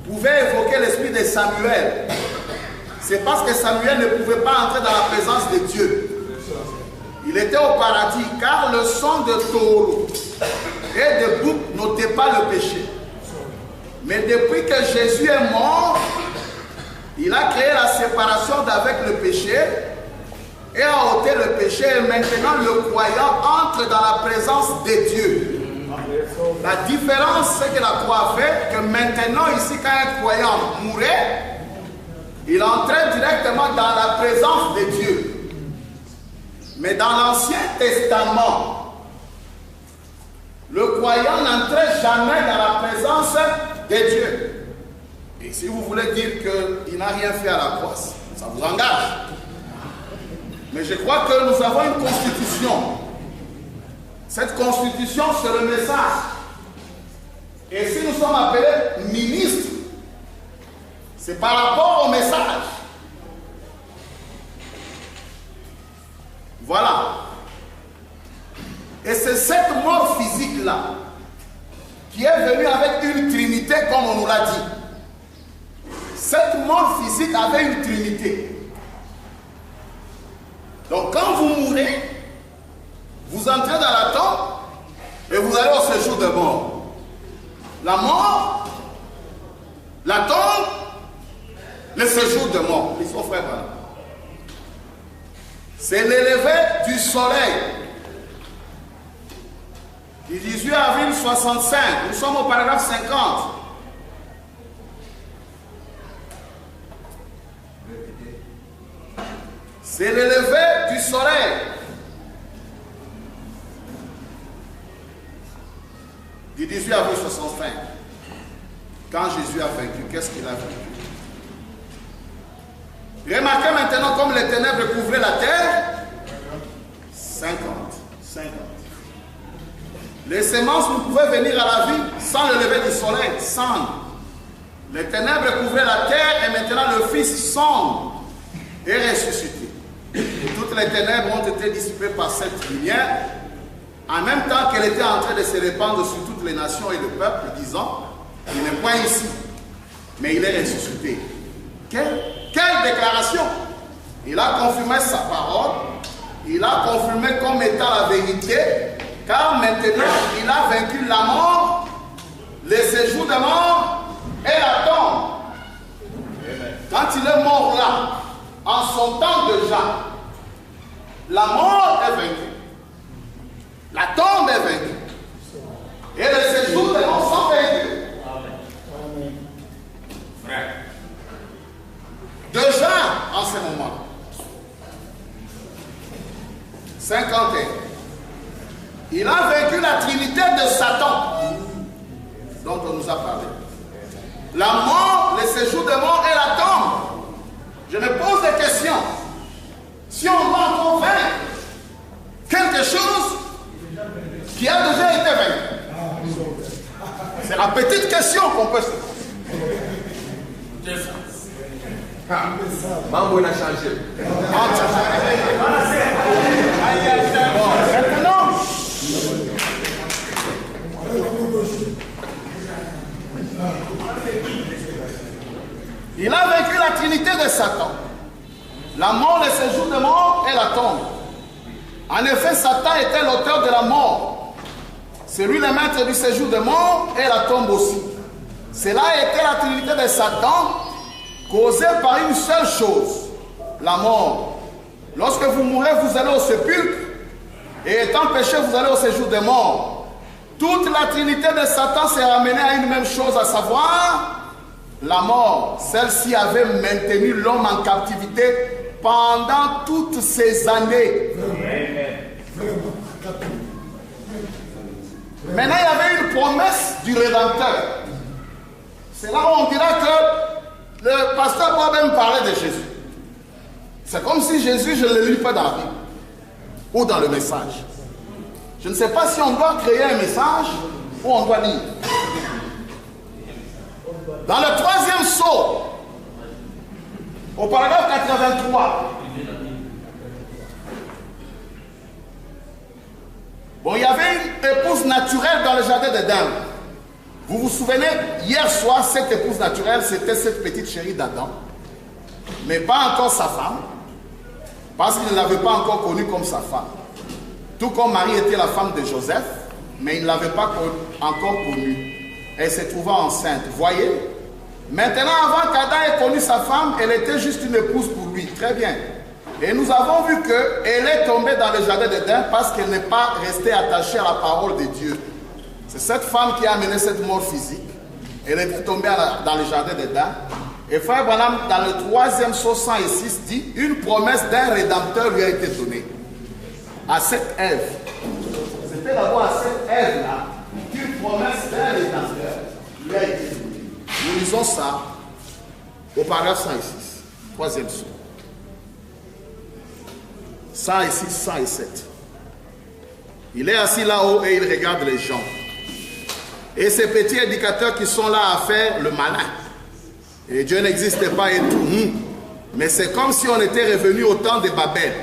pouvait évoquer l'esprit de Samuel, c'est parce que Samuel ne pouvait pas entrer dans la présence de Dieu. Il était au paradis, car le sang de taureau et de bouc n'ôtait pas le péché. Mais depuis que Jésus est mort, il a créé la séparation d'avec le péché et a ôté le péché. Et maintenant, le croyant entre dans la présence de Dieu. La différence, c'est que la croix a fait que maintenant, ici, quand un croyant mourait, il entrait directement dans la présence de Dieu. Mais dans l'Ancien Testament, le croyant n'entrait jamais dans la présence de Dieu. Et si vous voulez dire qu'il n'a rien fait à la croix, ça vous engage. Mais je crois que nous avons une constitution. Cette constitution, c'est le message. Et si nous sommes appelés ministres, c'est par rapport au message. Voilà. Et c'est cette mort physique-là qui est venue avec une trinité, comme on nous l'a dit. Cette mort physique avait une trinité. Donc quand vous mourrez, vous entrez dans la tombe et vous allez au séjour de mort. La mort, la tombe, le séjour de mort. Ils sont frères, voilà. C'est l'élevé du soleil. Du 18 avril 65, nous sommes au paragraphe 50. C'est l'élevé du soleil. Du 18 avril 65. Quand Jésus a vaincu, qu'est-ce qu'il a vaincu? Remarquez maintenant comme les ténèbres couvraient la terre. 50. Les semences ne pouvaient venir à la vie sans le lever du soleil, sans. Les ténèbres couvraient la terre et maintenant le Fils sombre est ressuscité. Et toutes les ténèbres ont été dissipées par cette lumière, en même temps qu'elle était en train de se répandre sur toutes les nations et le peuple, disant, il n'est point ici, mais il est ressuscité. Quelle déclaration! Il a confirmé sa parole, il a confirmé comme étant la vérité, car maintenant il a vaincu la mort, le séjour de mort et la tombe. Quand il est mort là, en son temps déjà, la mort est vaincue, la tombe est vaincue, et le séjour de mort sont vaincus. Frère, déjà en ce moment, 51, il a vaincu la trinité de Satan, dont on nous a parlé. La mort, le séjour de mort et la tombe. Je me pose des questions. Si on va encore vaincre quelque chose qui a déjà été vaincu, c'est la petite question qu'on peut se poser. Mambo a changé. Maintenant, il a vaincu la trinité de Satan. La mort, le séjour de mort et la tombe. En effet, Satan était l'auteur de la mort. C'est lui le maître du séjour de mort et la tombe aussi. Cela a été la trinité de Satan causée par une seule chose, la mort. Lorsque vous mourrez, vous allez au sépulcre, et étant péché, vous allez au séjour des morts. Toute la trinité de Satan s'est ramenée à une même chose, à savoir la mort. Celle-ci avait maintenu l'homme en captivité pendant toutes ces années. Maintenant, il y avait une promesse du Rédempteur. C'est là où on dira que le pasteur Bob même parlait de Jésus. C'est comme si Jésus, je ne le lis pas dans la Bible ou dans le message. Je ne sais pas si on doit créer un message ou on doit lire. Dans le 3e sceau, au paragraphe 83, bon, il y avait une épouse naturelle dans le jardin d'Éden. Vous vous souvenez, hier soir, cette épouse naturelle, c'était cette petite chérie d'Adam, mais pas encore sa femme, parce qu'il ne l'avait pas encore connue comme sa femme. Tout comme Marie était la femme de Joseph, mais il ne l'avait pas encore connue. Elle se trouvait enceinte. Voyez? Maintenant, avant qu'Adam ait connu sa femme, elle était juste une épouse pour lui. Très bien. Et nous avons vu qu'elle est tombée dans le jardin d'Éden parce qu'elle n'est pas restée attachée à la parole de Dieu. C'est cette femme qui a amené cette mort physique. Elle est tombée dans le jardin d'Éden. Et frère Branham, dans le 3e sceau 106, dit une promesse d'un rédempteur lui a été donnée. À cette Ève. C'était d'abord à cette Ève-là qu'une promesse d'un rédempteur lui a été donnée. Nous lisons ça au paragraphe 106, 3e sceau. 106, 107. Il est assis là-haut et il regarde les gens. Et ces petits éducateurs qui sont là à faire le malin. Et Dieu n'existait pas et tout. Mais c'est comme si on était revenu au temps de Babel.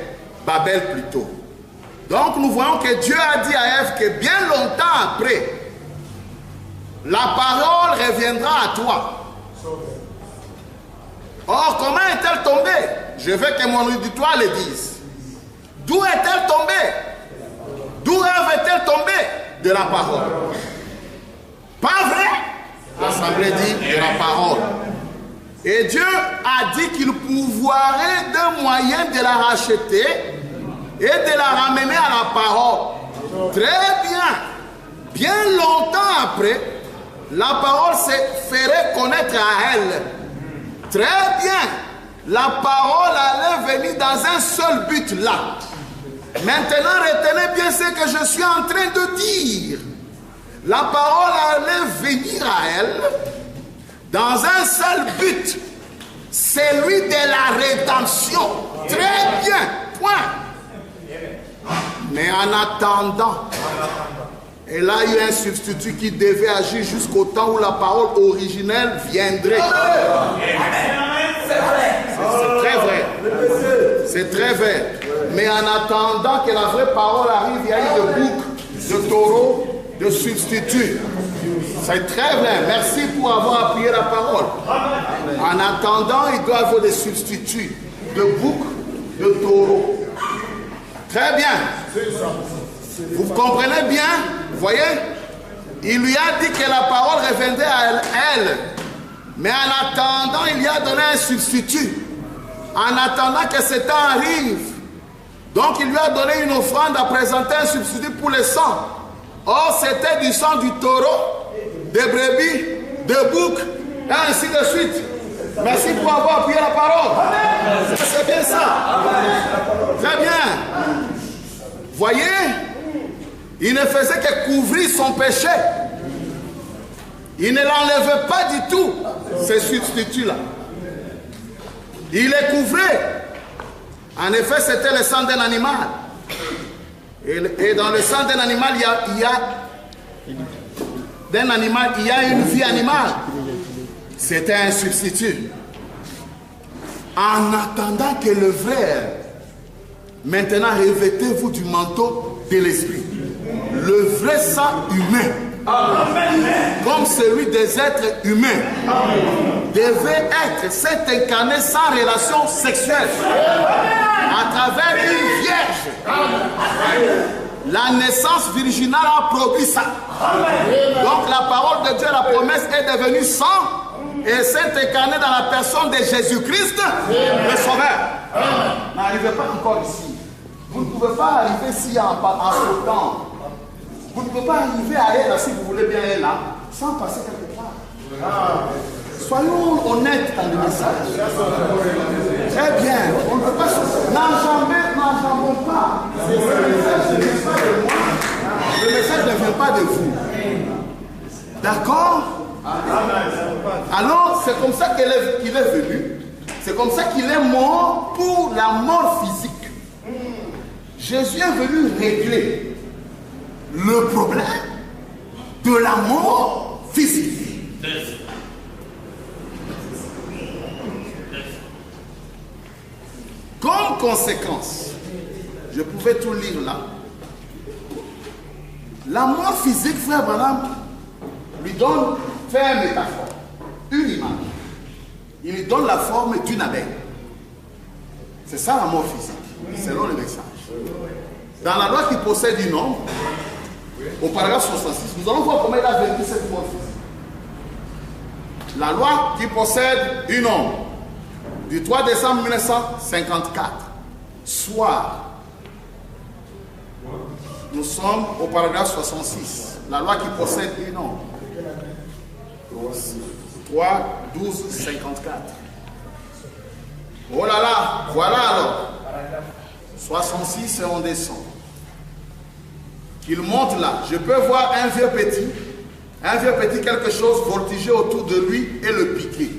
Babel plutôt. Donc nous voyons que Dieu a dit à Ève que bien longtemps après, la parole reviendra à toi. Or, comment est-elle tombée? Je veux que mon auditoire le dise. D'où est-elle tombée? D'où Ève est-elle tombée? De la parole. Pas vrai? L'Assemblée dit de la parole. Et Dieu a dit qu'il pourvoirait d'un moyen de la racheter et de la ramener à la parole. Très bien. Bien longtemps après, la parole se ferait connaître à elle. Très bien. La parole allait venir dans un seul but là. Maintenant, retenez bien ce que je suis en train de dire. La parole allait venir à elle dans un seul but, celui de la rédemption. Très bien, point. Mais en attendant, elle a eu un substitut qui devait agir jusqu'au temps où la parole originelle viendrait. C'est très vrai. C'est très vrai. Mais en attendant que la vraie parole arrive, il y a eu de boucs, de taureaux, de substituts. C'est très vrai. Merci pour avoir appuyé la parole. En attendant, il doit y avoir des substituts, de boucs, de taureaux. Très bien. Vous comprenez bien? Vous voyez? Il lui a dit que la parole reviendrait à elle. Mais en attendant, il lui a donné un substitut. En attendant que ce temps arrive. Donc il lui a donné une offrande à présenter un substitut pour le sang. Or c'était du sang du taureau, des brebis, de boucs, et ainsi de suite. Merci pour avoir appuyé la parole. C'est bien ça. Très bien. Voyez, il ne faisait que couvrir son péché. Il ne l'enlevait pas du tout, ce substitut-là. Il les couvrait. En effet, c'était le sang d'un animal. Et dans le sang d'un animal, il y a une vie animale. C'était un substitut. En attendant que le vrai, maintenant revêtez-vous du manteau de l'esprit. Le vrai sang humain, comme celui des êtres humains, devait être cet incarné sans relation sexuelle à travers une vierge. La naissance virginale a produit ça. Donc la parole de Dieu, la promesse est devenue sang et s'est incarné dans la personne de Jésus-Christ, le Sauveur. N'arrivez pas encore ici. Vous ne pouvez pas arriver ici en sautant. Vous ne pouvez pas arriver à elle, si vous voulez bien elle là, sans passer quelque part. Soyons honnêtes dans le message. Très bien. On ne peut pas. N'enjambons pas. Le message ne vient pas de moi. Le message ne vient pas de vous. D'accord? Alors, c'est comme ça qu'il est venu. C'est comme ça qu'il est mort pour la mort physique. Jésus est venu régler le problème de la mort physique. Comme conséquence, je pouvais tout lire là. La mort physique, frère Branham, lui donne, fait une métaphore, une image. Il lui donne la forme d'une abeille. C'est ça la mort physique, selon le message. Dans la loi qui possède une nombre, au paragraphe 66, nous allons voir comment il a vécu cette mort physique. La loi qui possède une nombre, du 3 décembre 1954, soir, nous sommes au paragraphe 66. La loi qui possède une nombre. 3, 12, 54. Oh là là, voilà alors. 66 et on descend. Qu'il monte là. Je peux voir un vieux petit quelque chose voltiger autour de lui et le piquer.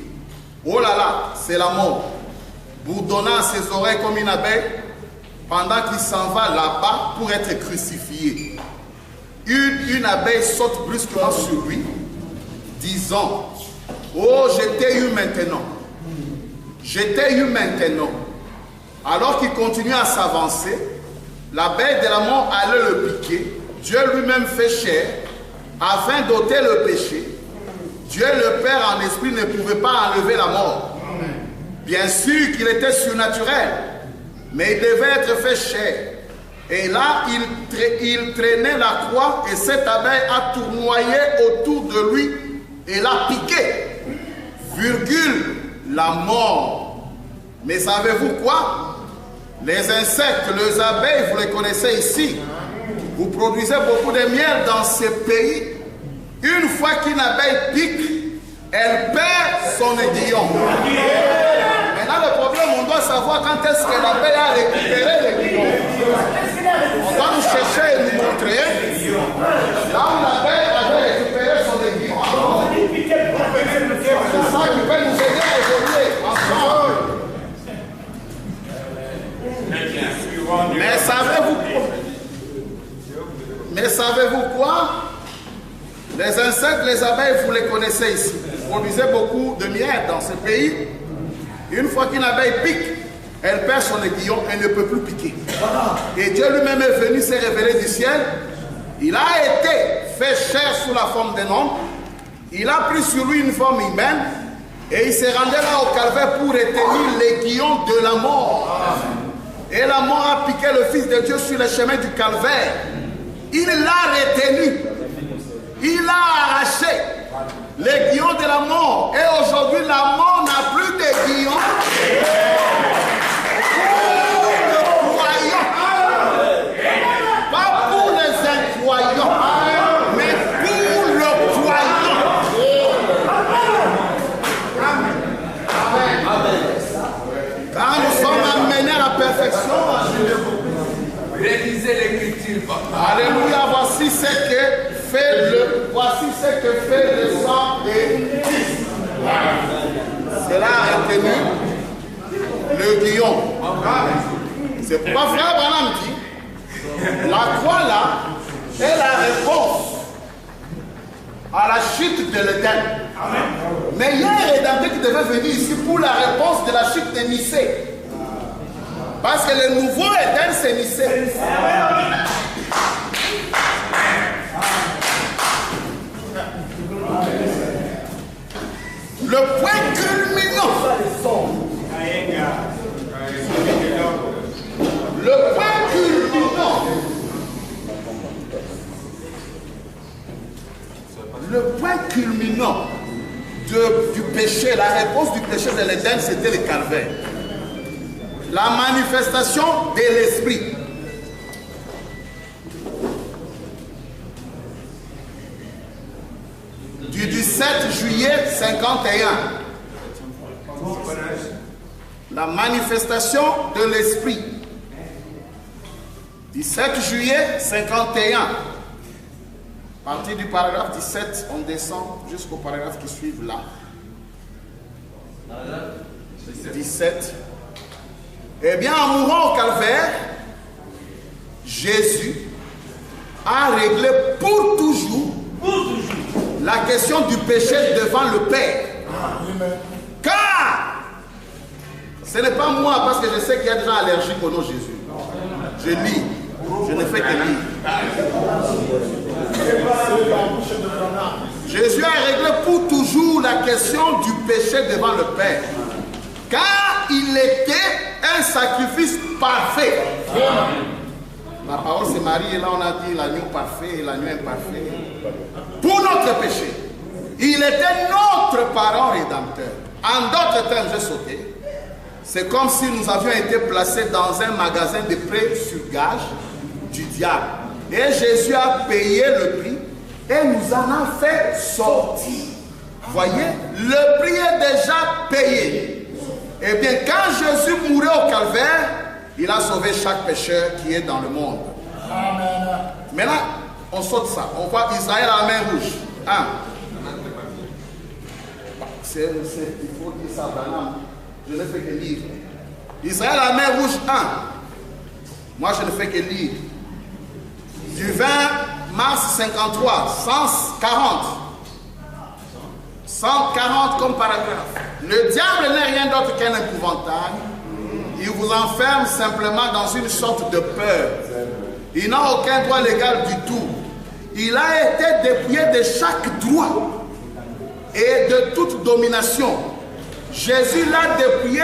Oh là là, c'est la mort. Bourdonnant à ses oreilles comme une abeille, pendant qu'il s'en va là-bas pour être crucifié. Une abeille saute brusquement sur lui, disant, oh, je t'ai eu maintenant. Je t'ai eu maintenant. Alors qu'il continue à s'avancer, l'abeille de la mort allait le piquer. Dieu lui-même fait chair, afin d'ôter le péché. Dieu le Père en esprit ne pouvait pas enlever la mort. Bien sûr qu'il était surnaturel, mais il devait être fait chair. Et là, il traînait la croix et cette abeille a tournoyé autour de lui et l'a piqué. Virgule, la mort. Mais savez-vous quoi? Les insectes, les abeilles, vous les connaissez ici. Vous produisez beaucoup de miel dans ces pays. Une fois qu'une abeille pique, elle perd son aiguillon. Maintenant, le problème, on doit savoir quand est-ce que l'abeille a récupéré l'aiguillon. On doit nous chercher et nous montrer là où l'abeille avait récupéré son aiguillon. C'est ça qui peut nous aider à évoluer ensemble. Mais savez-vous quoi? Les insectes, les abeilles, vous les connaissez ici. Vous produisez beaucoup de miel dans ce pays. Une fois qu'une abeille pique, elle perd son aiguillon, elle ne peut plus piquer. Et Dieu lui-même est venu se révéler du ciel. Il a été fait chair sous la forme d'un homme. Il a pris sur lui une forme humaine. Et il s'est rendu là au calvaire pour retenir l'aiguillon de la mort. Et la mort a piqué le Fils de Dieu sur le chemin du calvaire. Il l'a retenu. Il a arraché l'aiguillon de la mort. Et aujourd'hui, la mort n'a plus d'aiguillon. Pour le croyant. Pas pour les incroyants, mais pour le croyant. Quand nous sommes amenés à la perfection, Réalisez l'écriture, papa. alléluia, voici ce que fait le sang de Christ. Cela a retenu le guillon. C'est pourquoi frère Branham dit, la croix là est la réponse à la chute de l'Éden. Mais il y a un rédempteur qui devait venir ici pour la réponse de la chute de Nicée. Parce que le nouveau Éden, c'est Nicée. Le point culminant. Le point culminant. Le point culminant du péché, la réponse du péché de l'Éden, c'était le calvaire. La manifestation de l'esprit. Du 17 juillet 51. La manifestation de l'esprit. 17 juillet 51. À partir du paragraphe 17, on descend jusqu'au paragraphe qui suit là. 17. Eh bien, en mourant au calvaire, Jésus a réglé pour toujours la question du péché devant le Père. Car ce n'est pas moi, parce que je sais qu'il y a des gens allergiques au nom de Jésus. Je lis, je ne fais que lire. Jésus a réglé pour toujours la question du péché devant le Père. Car il était un sacrifice parfait. La parole c'est Marie, et là on a dit l'agneau parfait et l'agneau imparfait. Pour notre péché. Il était notre parent rédempteur. En d'autres termes, j'ai sauté. C'est comme si nous avions été placés dans un magasin de prêt sur gage du diable. Et Jésus a payé le prix et nous en a fait sortir. Voyez, le prix est déjà payé. Eh bien, quand Jésus mourait au calvaire, il a sauvé chaque pécheur qui est dans le monde. Amen. Maintenant, on saute ça. On voit Israël à la main rouge. Il faut dire ça, Branham. Je ne fais que lire. Israël à la main rouge 1. Moi, je ne fais que lire. Du 20 mars 53, 140. 140 comme paragraphe. Le diable n'est rien d'autre qu'un épouvantail. Il vous enferme simplement dans une sorte de peur. Il n'a aucun droit légal du tout. Il a été dépouillé de chaque droit et de toute domination. Jésus l'a dépouillé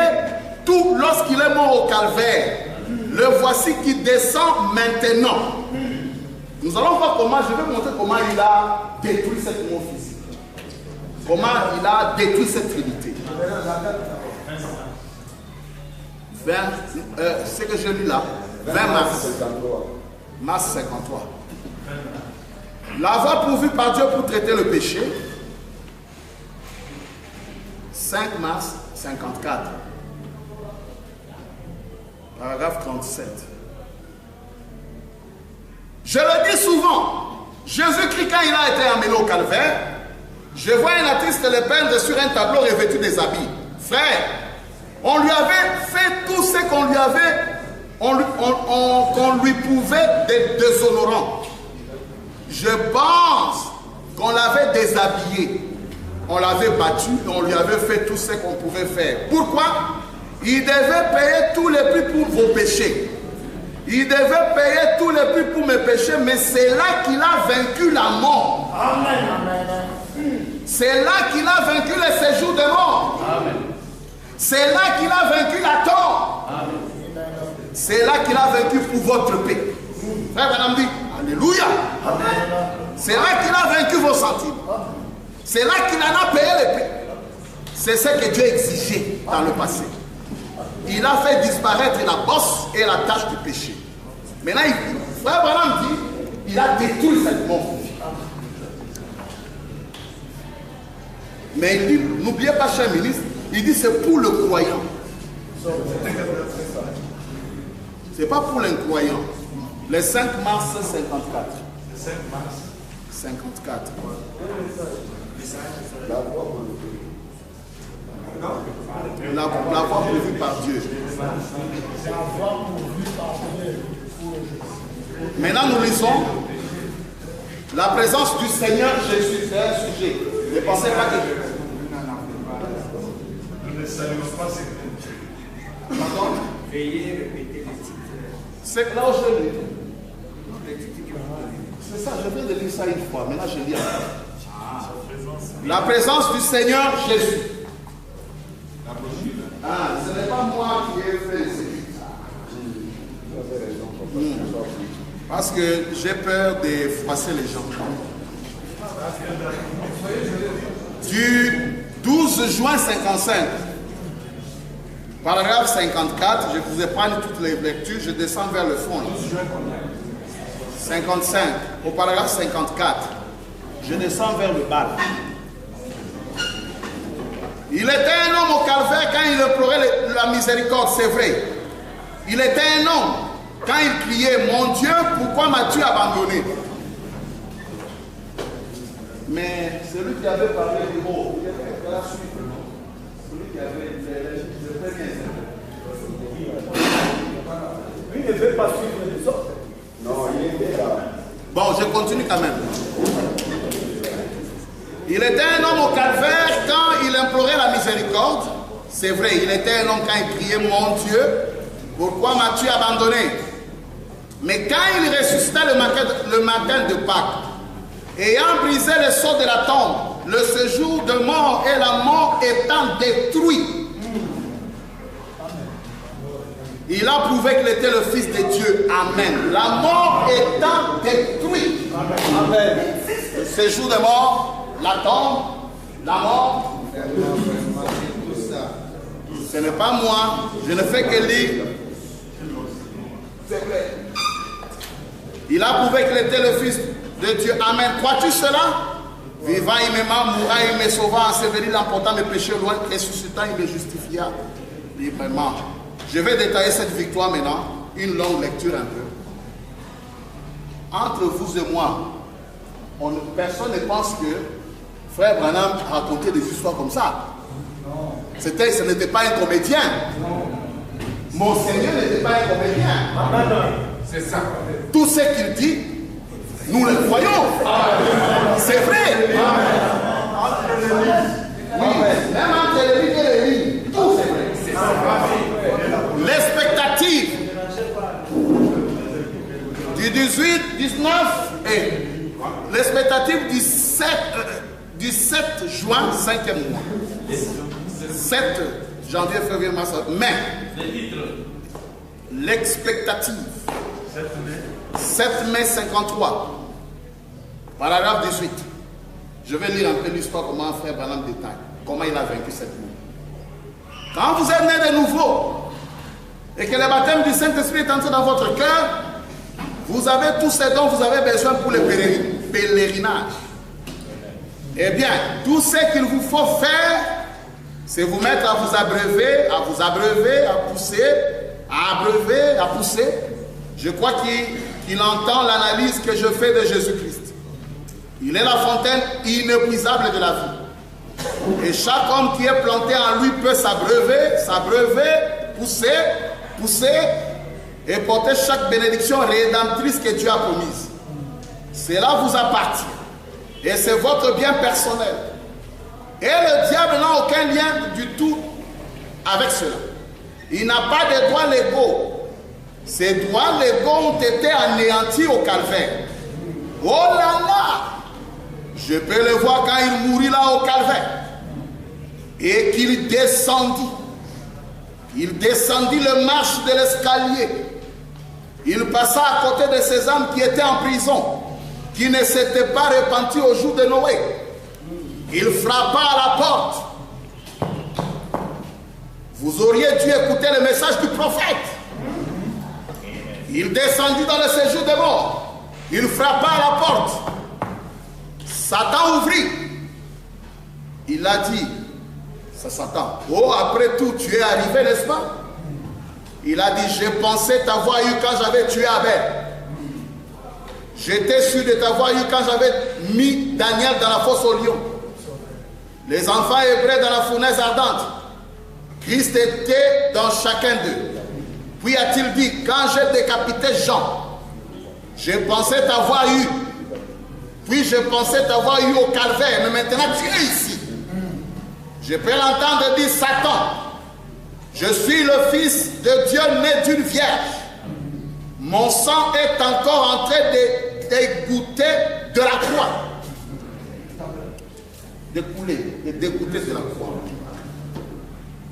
tout lorsqu'il est mort au calvaire. Le voici qui descend maintenant. Nous allons voir comment, je vais montrer comment il a détruit cette mort physique. Comment il a détruit cette trinité. Ce que je lis là, 20 mars. Mars 53. La voie pourvue par Dieu pour traiter le péché. 5 mars 54. Paragraphe 37. Je le dis souvent, Jésus-Christ, quand il a été emmené au calvaire, je vois un artiste le peindre sur un tableau revêtu des habits. Frère, on lui avait fait tout ce qu'on lui avait, qu'on lui pouvait de déshonorant. Je pense qu'on l'avait déshabillé. On l'avait battu et on lui avait fait tout ce qu'on pouvait faire. Pourquoi? Il devait payer tous les prix pour vos péchés. Il devait payer tous les prix pour mes péchés, mais c'est là qu'il a vaincu la mort. Amen. C'est là qu'il a vaincu le séjour de mort. Amen. C'est là qu'il a vaincu la tort. C'est là qu'il a vaincu pour votre paix. Frère Madame dit, alléluia. C'est là qu'il a vaincu vos sentiments. C'est là qu'il en a payé les prix. C'est ce que Dieu exigeait dans le passé. Il a fait disparaître la bosse et la tâche du péché. Maintenant, Frère Branham dit, il a détruit cette mort. Mais il dit, n'oubliez pas, cher ministre, il dit c'est pour le croyant. C'est pas pour l'incroyant. Le 5 mars 54. Le 5 mars 54. La voie prévue par Dieu. Maintenant, nous lisons la présence du Seigneur Jésus. C'est un sujet. Ne pensez pas que... Nous ne saluons pas ce que... Pardon? Veuillez répéter les titres. C'est là où je lis. C'est ça, je viens de lire ça une fois. Maintenant, je lis encore. La présence du Seigneur Jésus. Ce n'est pas moi qui ai fait parce que j'ai peur de froisser les gens. Du 12 juin 55. Paragraphe 54, je vous épargne toutes les lectures, je descends vers le fond. 55, au paragraphe 54, je descends vers le bas. Il était un homme au calvaire quand il implorait la miséricorde, c'est vrai. Il était un homme quand il criait, mon Dieu, pourquoi m'as-tu abandonné? Mais celui qui avait parlé du mot, il était la suite. Celui qui avait Lui ne veut pas suivre les autres. Non, il était là. Bon, je continue quand même. Il était un homme au calvaire quand il implorait la miséricorde. C'est vrai, il était un homme quand il criait, mon Dieu, pourquoi m'as-tu abandonné? Mais quand il ressuscita le matin de Pâques, ayant brisé les sceaux de la tombe, le séjour de mort et la mort étant détruits, il a prouvé qu'il était le Fils de Dieu. Amen. La mort étant détruite. Amen. Le séjour de mort, la tombe, la mort. Ce n'est pas moi. Je ne fais que lire. C'est vrai. Il a prouvé qu'il était le Fils de Dieu. Amen. Crois-tu cela? Vivant, il m'aima, mourant, il me sauva, enseveli, l'emportant mes péchés loin, ressuscitant, il me justifia librement. Je vais détailler cette victoire maintenant, une longue lecture un peu. Entre vous et moi, personne ne pense que Frère Branham racontait des histoires comme ça. Ce n'était pas un comédien. Mon Seigneur n'était pas un comédien. C'est ça. Tout ce qu'il dit, nous le croyons. C'est vrai. Oui, même entre les lignes et les lignes, tout c'est vrai. C'est ça. L'expectative du 18, 19 et l'expectative du 7 juin, 5e mois. 7 janvier, février, mars, mai. L'expectative. 7 mai 53. Paragraphe 18. Je vais lire un peu l'histoire, comment Frère Branham détaille, comment il a vaincu cette mort. Quand vous êtes né de nouveau et que le baptême du Saint-Esprit est entré dans votre cœur, vous avez tous ces dons vous avez besoin pour le pèlerinage. Eh bien, tout ce qu'il vous faut faire, c'est vous mettre à vous abreuver, à pousser, à abreuver, à pousser. Je crois qu'il entend l'analyse que je fais de Jésus-Christ. Il est la fontaine inépuisable de la vie. Et chaque homme qui est planté en lui peut s'abreuver, pousser et porter chaque bénédiction rédemptrice que Dieu a promise. Cela vous appartient. Et c'est votre bien personnel. Et le diable n'a aucun lien du tout avec cela. Il n'a pas de droits légaux. Ces droits légaux ont été anéantis au calvaire. Oh là là! Je peux le voir quand il mourit là au calvaire. Et qu'il descendit. Il descendit le marche de l'escalier. Il passa à côté de ces hommes qui étaient en prison, qui ne s'étaient pas repentis au jour de Noé. Il frappa à la porte. Vous auriez dû écouter le message du prophète. Il descendit dans le séjour des morts. Il frappa à la porte. Satan ouvrit. Il a dit, ça Satan, oh après tout tu es arrivé, n'est-ce pas? Il a dit, j'ai pensé t'avoir eu quand j'avais tué Abel. J'étais sûr de t'avoir eu quand j'avais mis Daniel dans la fosse au lion. Les enfants hébreux dans la fournaise ardente. Christ était dans chacun d'eux. Puis a-t-il dit, quand j'ai décapité Jean, j'ai pensé t'avoir eu. Puis je pensais t'avoir eu au calvaire, mais maintenant tu es ici. Je peux l'entendre dire, Satan, je suis le Fils de Dieu né d'une vierge. Mon sang est encore en train de dégoûter de la croix. De dégoûter de la croix.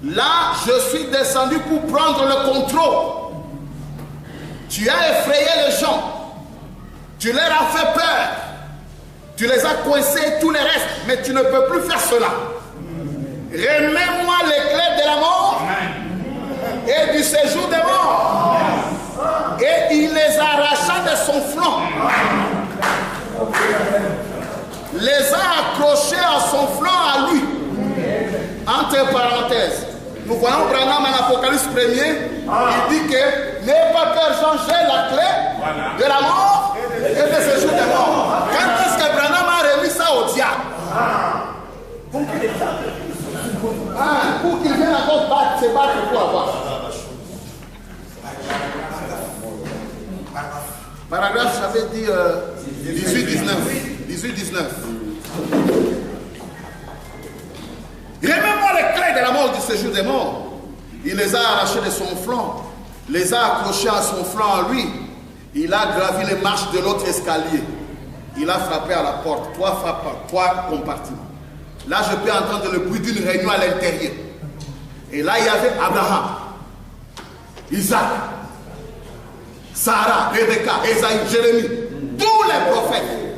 Là, je suis descendu pour prendre le contrôle. Tu as effrayé les gens. Tu leur as fait peur. Tu les as coincés et tout le reste. Mais tu ne peux plus faire cela. remets-moi les clés de la mort et du séjour des morts. Et il les arracha de son flanc, les a accrochés à son flanc à lui. Entre parenthèses, nous voyons Branham en Apocalypse 1er, il dit que n'ayez pas peur, Jean, j'ai la clé de la mort et de séjour des morts. Quand est-ce que Branham a remis ça au diable? Pour qu'il vienne encore se battre pour avoir. Paragraphe, j'avais dit 18-19. Remets-moi les clés de la mort du séjour des morts. Il les a arrachés de son flanc, les a accrochés à son flanc à lui. Il a gravi les marches de l'autre escalier. Il a frappé à la porte, 3 compartiments. Là, je peux entendre le bruit d'une réunion à l'intérieur. Et là, il y avait Abraham, Isaac, Sarah, Rebecca, Esaïe, Jérémie, tous les prophètes,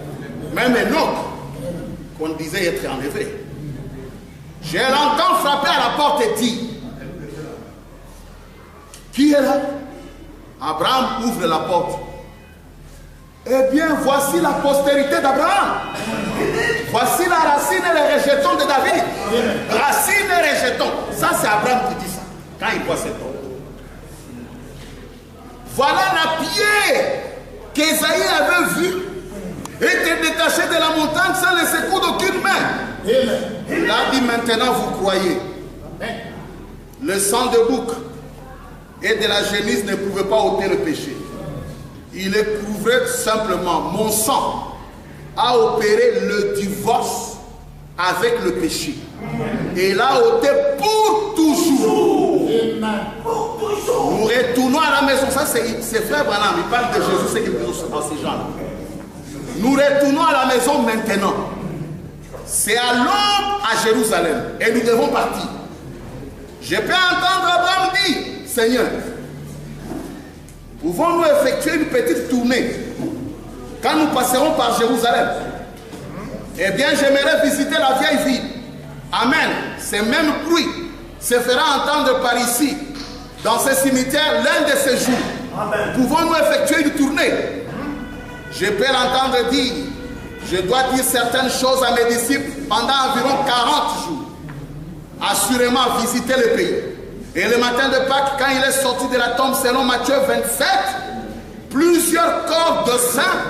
même Enoch, qu'on disait être enlevé. Je l'entends frapper à la porte et dire, qui est là? Abraham ouvre la porte. Eh bien, voici la postérité d'Abraham. Voici la racine et les rejetons de David. Racine et rejetons. Ça, c'est Abraham qui dit ça, quand il voit cet homme. Voilà la pierre qu'Ésaïe avait vue, était détachée de la montagne sans le secours d'aucune main. Il a dit, maintenant vous croyez. Le sang de bouc et de la génisse ne pouvait pas ôter le péché. Il éprouvait simplement, mon sang a opéré le divorce avec le péché. Et il a ôté pour toujours. Nous retournons à la maison. Ça, c'est frère Branham. Il parle de Jésus, c'est qu'il dit à ces gens-là. Nous retournons à la maison maintenant. C'est à l'aube à Jérusalem. Et nous devons partir. Je peux entendre Abraham dire, Seigneur, pouvons-nous effectuer une petite tournée quand nous passerons par Jérusalem? Eh bien, j'aimerais visiter la vieille ville. Amen. Ces mêmes bruits se fera entendre par ici, dans ce cimetière, l'un de ces jours. Pouvons-nous effectuer une tournée? Je peux l'entendre dire, je dois dire certaines choses à mes disciples pendant environ 40 jours. Assurément visiter le pays. Et le matin de Pâques, quand il est sorti de la tombe selon Matthieu 27, plusieurs corps de saints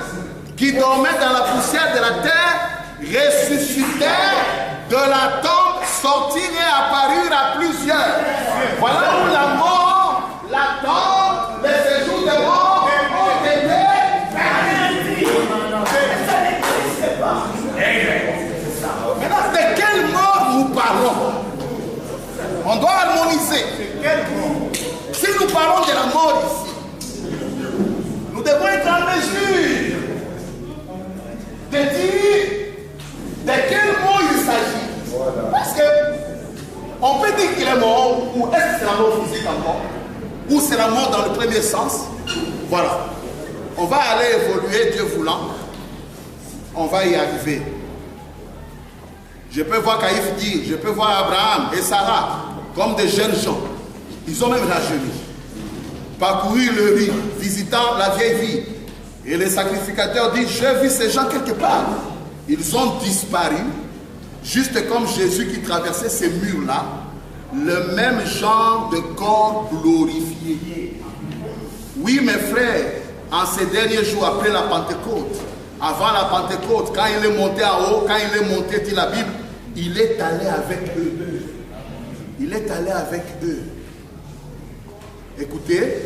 qui dormaient dans la poussière de la terre ressuscitèrent de la tombe, sortirent et apparurent à plusieurs. Voilà où la mort, la tombe, les séjours de mort ont été permis. Maintenant, de quelle mort nous parlons? On doit harmoniser. Si nous parlons de la mort ici, nous devons être en mesure de dire de quel mort il s'agit. Parce que on peut dire qu'il est mort, ou est-ce que c'est la mort physique encore, ou c'est la mort dans le premier sens. Voilà. On va aller évoluer, Dieu voulant. On va y arriver. Je peux voir Caïphe dire, je peux voir Abraham et Sarah comme des jeunes gens. Ils ont même rajeuni, parcouru le riz, visitant la vieille vie. Et les sacrificateurs disent, j'ai vu ces gens quelque part. Ils ont disparu, juste comme Jésus qui traversait ces murs-là, le même genre de corps glorifié. Oui, mes frères, en ces derniers jours après la Pentecôte, avant la Pentecôte, quand il est monté en haut, quand il est monté, dit la Bible, il est allé avec eux. Il est allé avec eux. Écoutez,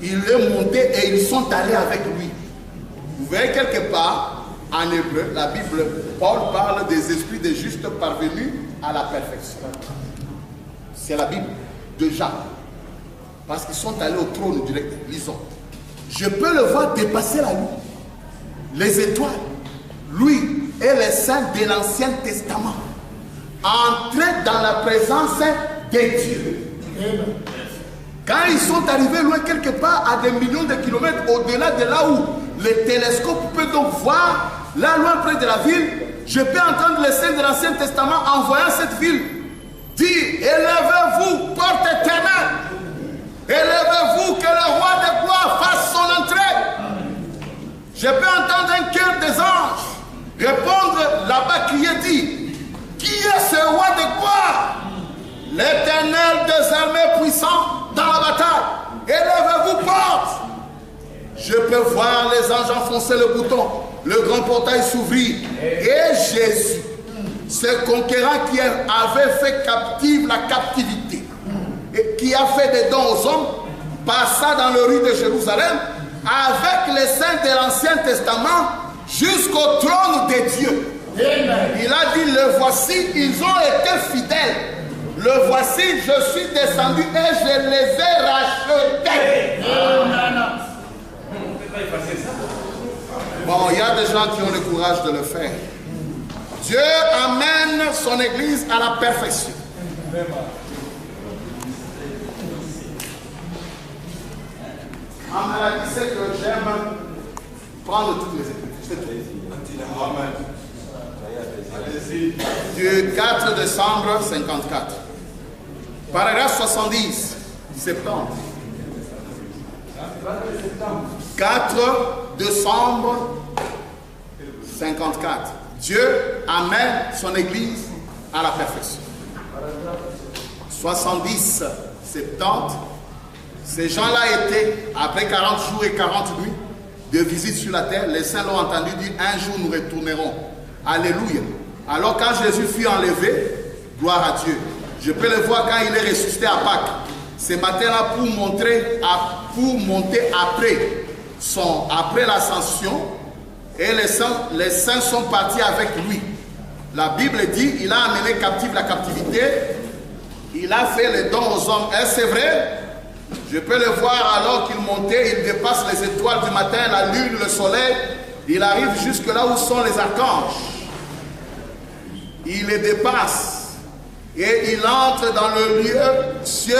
il est monté et ils sont allés avec lui. Vous voyez quelque part, en hébreu, la Bible, Paul parle des esprits des justes parvenus à la perfection. C'est la Bible de Jean. Parce qu'ils sont allés au trône direct. Lisons. Je peux le voir dépasser la nuit. Les étoiles, lui et les saints de l'Ancien Testament, entraient dans la présence des dieux. Quand ils sont arrivés loin quelque part, à des millions de kilomètres au-delà de là où le télescope peut donc voir, là loin près de la ville, Je peux entendre les saints de l'Ancien Testament en voyant cette ville dire, élevez-vous, porte éternelle. Élevez-vous, que le roi de gloire fasse son entrée. Je peux entendre un cœur des anges répondre là-bas, crier, dire, qui est ce roi de gloire? L'Éternel des armées puissant dans la bataille. Élevez-vous, porte. Je peux voir les anges enfoncer le bouton, le grand portail s'ouvrir. Et Jésus, ce conquérant qui avait fait captive la captivité, et qui a fait des dons aux hommes, passa dans le rue de Jérusalem avec les saints de l'Ancien Testament jusqu'au trône de Dieu. Amen. Il a dit, le voici, ils ont été fidèles. Le voici, je suis descendu et je les ai rachetés. Amen. Bon, il y a des gens qui ont le courage de le faire. Dieu amène son église à la perfection. En maladie, c'est que j'aime prendre toutes les écritures. Amen. Du 4 décembre 54. Paragraphe 70. 70. 4 décembre 54. Dieu amène son église à la perfection. 70, 70. Ces gens-là étaient, après 40 jours et 40 nuits de visite sur la terre, les saints l'ont entendu dire, un jour nous retournerons. Alléluia. Alors quand Jésus fut enlevé, gloire à Dieu. Je peux le voir quand il est ressuscité à Pâques. Ce matin-là, pour monter après l'ascension, et les saints sont partis avec lui. La Bible dit, il a amené captive la captivité, il a fait les dons aux hommes. Et c'est vrai, je peux le voir alors qu'il montait, il dépasse les étoiles du matin, la lune, le soleil, il arrive jusque là où sont les archanges. Il les dépasse. Et il entre dans le lieu de cieux.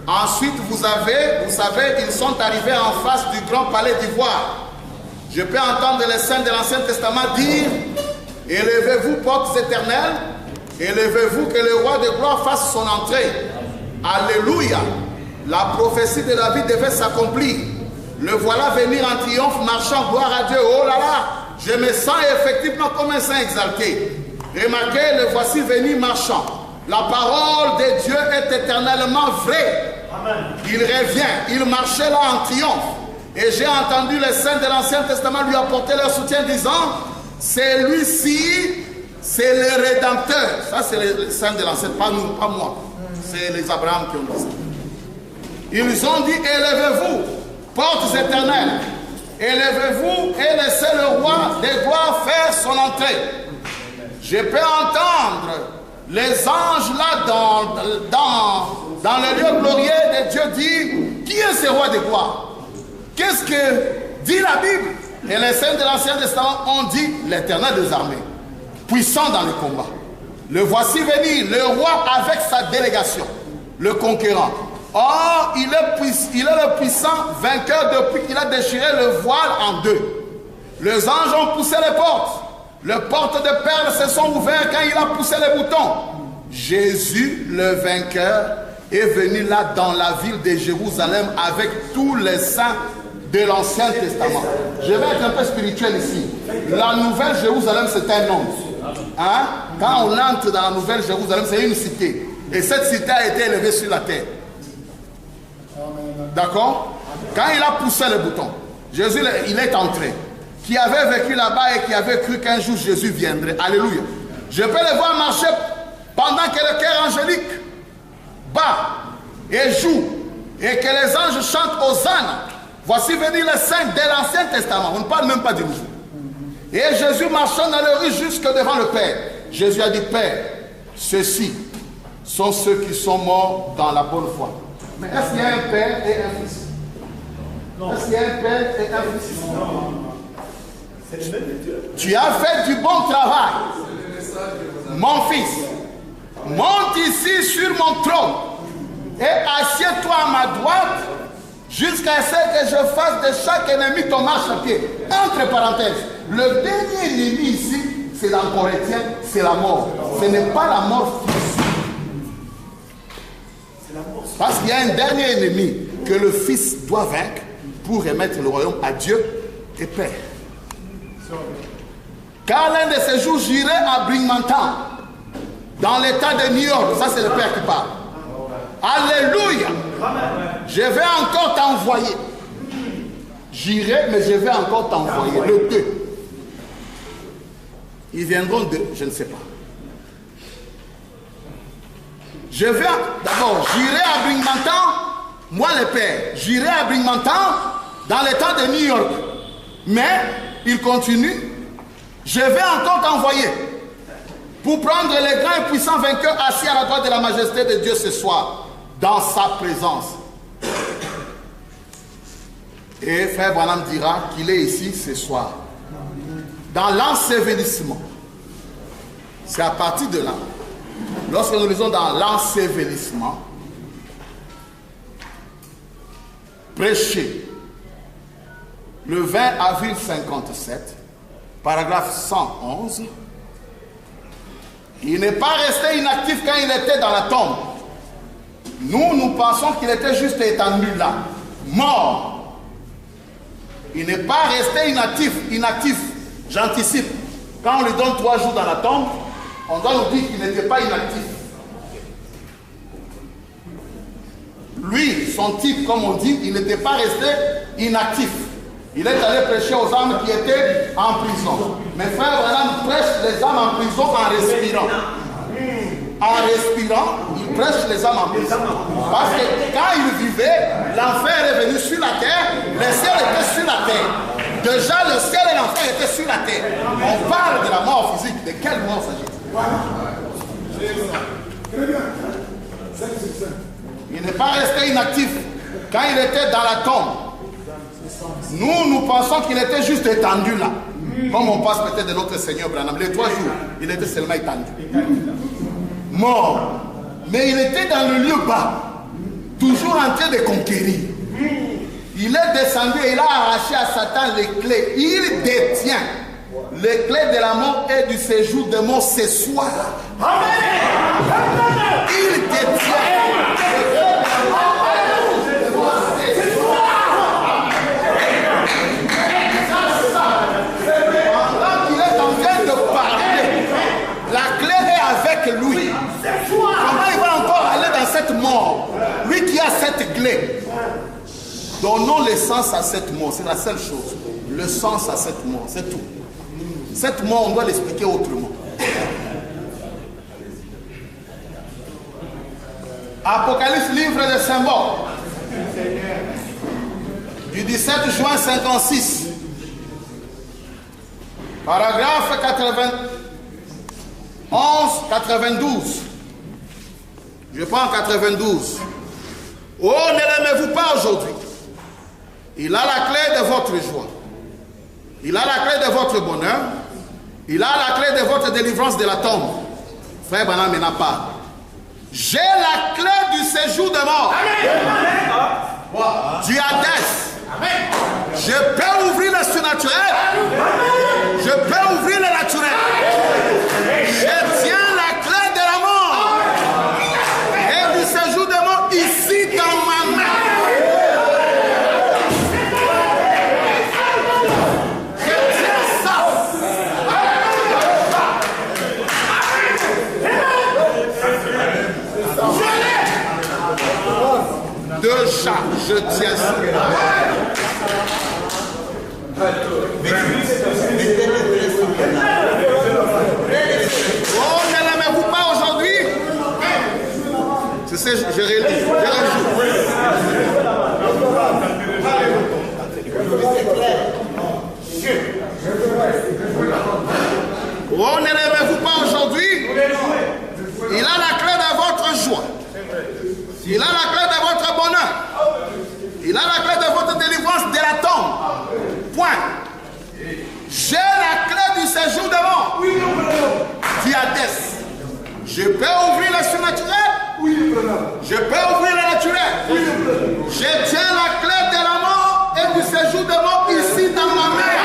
Ensuite, vous savez, ils sont arrivés en face du grand palais d'ivoire. Je peux entendre les saints de l'Ancien Testament dire, élevez-vous, portes éternelles, élevez-vous, que le roi de gloire fasse son entrée. Alléluia. La prophétie de David devait s'accomplir. Le voilà venir en triomphe, marchant, gloire à Dieu. Oh là là, je me sens effectivement comme un saint exalté. Remarquez, le voici venu marchant. La parole de Dieu est éternellement vraie. Amen. Il revient, il marchait là en triomphe. Et j'ai entendu les saints de l'Ancien Testament lui apporter leur soutien, disant, c'est lui-ci, c'est le Rédempteur. Ça, c'est les saints de l'Ancien, pas nous, pas moi. C'est les Abraham qui ont dit ça. Ils ont dit, élevez-vous, portes éternelles. Élevez-vous et laissez le roi des gloires faire son entrée. Je peux entendre les anges là dans le lieu glorieux de Dieu dire, qui est ce roi des gloires? Qu'est-ce que dit la Bible? Et les saints de l'Ancien Testament ont dit, l'Éternel des armées, puissant dans le combat. Le voici venu, le roi avec sa délégation, le conquérant. Or, il est le puissant vainqueur depuis qu'il a déchiré le voile en deux. Les anges ont poussé les portes. Les portes de perles se sont ouvertes quand il a poussé les boutons. Jésus, le vainqueur, est venu là dans la ville de Jérusalem avec tous les saints de l'Ancien Testament. Je vais être un peu spirituel ici. La nouvelle Jérusalem, c'est un nom. Hein? Quand on entre dans la nouvelle Jérusalem, c'est une cité. Et cette cité a été élevée sur la terre. D'accord? Quand il a poussé le bouton, Jésus, il est entré. Qui avait vécu là-bas et qui avait cru qu'un jour Jésus viendrait. Alléluia. Je peux le voir marcher pendant que le cœur angélique bat et joue et que les anges chantent Hosanna. Voici venir les saints de l'Ancien Testament. On ne parle même pas du Nouveau. Et Jésus marchant dans le rue jusque devant le Père. Jésus a dit, Père, ceux-ci sont ceux qui sont morts dans la bonne foi. Mais est-ce qu'il y a un père et un fils? Est-ce qu'il y a un père et un fils? Non. Tu as fait du bon travail. Mon fils, monte ici sur mon trône et assieds-toi à ma droite jusqu'à ce que je fasse de chaque ennemi ton marchepied. Entre parenthèses, le dernier ennemi ici, c'est dans Corinthiens, c'est la mort. Ce n'est pas la mort physique. Parce qu'il y a un dernier ennemi que le Fils doit vaincre pour remettre le royaume à Dieu et Père. Car l'un de ces jours, j'irai à Bringmantown, dans l'état de New York. Ça, c'est le Père qui parle. Alléluia. Je vais encore t'envoyer. J'irai, mais je vais encore t'envoyer. Le 2. Ils viendront de, je ne sais pas. Je vais, d'abord, j'irai à Bringmantown, moi le Père. J'irai à Bringmantown, dans l'état de New York. Mais, il continue. Je vais encore t'envoyer pour prendre les grands et puissants vainqueurs assis à la droite de la majesté de Dieu ce soir, dans sa présence. Et Frère Branham dira qu'il est ici ce soir, dans l'ensevelissement. C'est à partir de là, lorsque nous lisons dans l'ensevelissement, prêché le 20 avril 57, paragraphe 111, il n'est pas resté inactif quand il était dans la tombe. Nous pensons qu'il était juste étendu là, mort. Il n'est pas resté inactif. J'anticipe. Quand on lui donne 3 jours dans la tombe, on doit nous dire qu'il n'était pas inactif. Lui, son type, comme on dit, il n'était pas resté inactif. Il est allé prêcher aux âmes qui étaient en prison. Mais Frère Branham prêche les âmes en prison en respirant. En respirant, il prêche les âmes en prison. Parce que quand il vivait, l'enfer est venu sur la terre, le ciel était sur la terre. Déjà, le ciel et l'enfer étaient sur la terre. On parle de la mort physique. De quelle mort s'agit-il? Très bien. Il n'est pas resté inactif quand il était dans la tombe. Nous pensons qu'il était juste étendu là. Comme on passe peut-être de notre Seigneur Branham. Les 3 jours, il était seulement étendu. Mort. Mais il était dans le lieu bas. Toujours en train de conquérir. Il est descendu et il a arraché à Satan les clés. Il détient les clés de la mort et du séjour de mort ce soir. Il détient. Lui. Comment il va encore aller dans cette mort? Lui qui a cette clé. Donnons le sens à cette mort. C'est la seule chose. Le sens à cette mort. C'est tout. Cette mort, on doit l'expliquer autrement. Apocalypse, livre des symboles. Du 17 juin 56. Paragraphe 92. Je prends 92. Oh, ne l'aimez-vous pas aujourd'hui? Il a la clé de votre joie. Il a la clé de votre bonheur. Il a la clé de votre délivrance de la tombe. Frère Branham n'a pas. J'ai la clé du séjour de mort. Du Hadès. Je peux ouvrir le surnaturel. Je peux ouvrir le naturel. Je tiens la clé de la mort et du séjour de mort ici dans ma main. Je tiens ça. Déjà, je tiens ça. Oh, ne l'aimez-vous pas aujourd'hui? C'est ça, je relis. Oh, ne l'aimez-vous pas aujourd'hui? Il a la clé de votre joie. Il a la clé de votre bonheur. Il a la clé de votre délivrance de la tombe. Point. J'ai la clé du séjour de mort. Du Hadès. Je peux ouvrir le surnaturel Oui, frère. Je peux ouvrir le naturel. Oui, frère. Je tiens la clé de la mort et du séjour de mort ici dans ma main.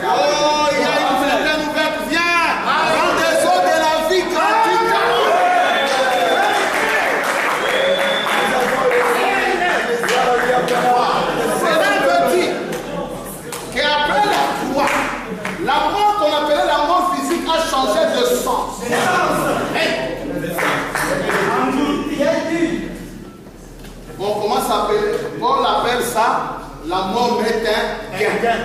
Oh, il y a une certaine ouverte. Viens, prends des eaux de la vie gratuitement. Cela veut dire qu'après la croix, la mort qu'on appelait la mort physique a changé de sens. Bon, comment ça s'appelle? On appelle ça la mort est un gain.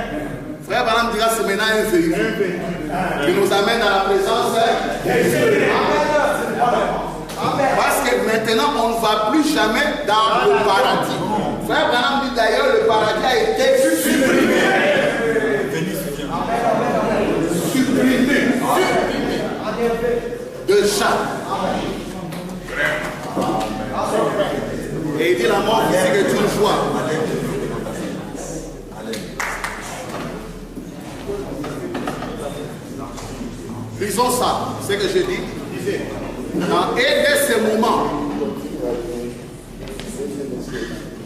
Frère Branham dira c'est maintenant un véhicule qui nous amène à la présence de Dieu. Parce que maintenant on ne va plus jamais dans le paradis. Frère Branham dit d'ailleurs le paradis a été supprimé. Supprimé. De Jean. Et il dit la mort physique est une joie. Lisons ça, ce que je dis. Dans un de ces moments,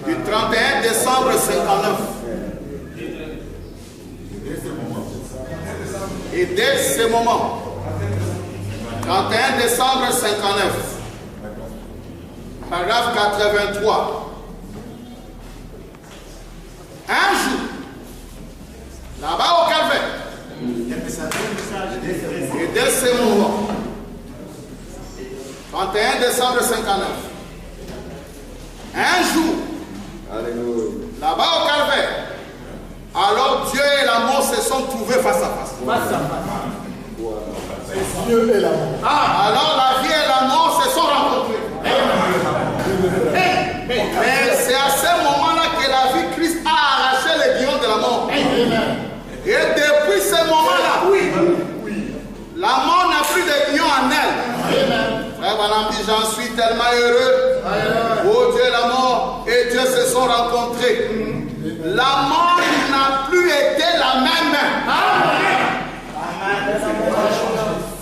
du 31 décembre 59, et dès ce moment, 31 décembre 59, paragraphe 83, un jour, là-bas au calvaire, et dès ce moment, 31 décembre 59, un jour, là-bas au calvaire, alors Dieu et la mort se sont trouvés face à face. Dieu et la mort. Alors la vie et la mort se sont rencontrés. Mais c'est à ce moment-là que la vie de Christ a arraché les guillons de la mort. Et depuis ce moment-là, la mort n'a plus de guillons en elle. Frère Branham dit, j'en suis tellement heureux. Oh Dieu et la mort et Dieu se sont rencontrés. La mort n'a plus été la même.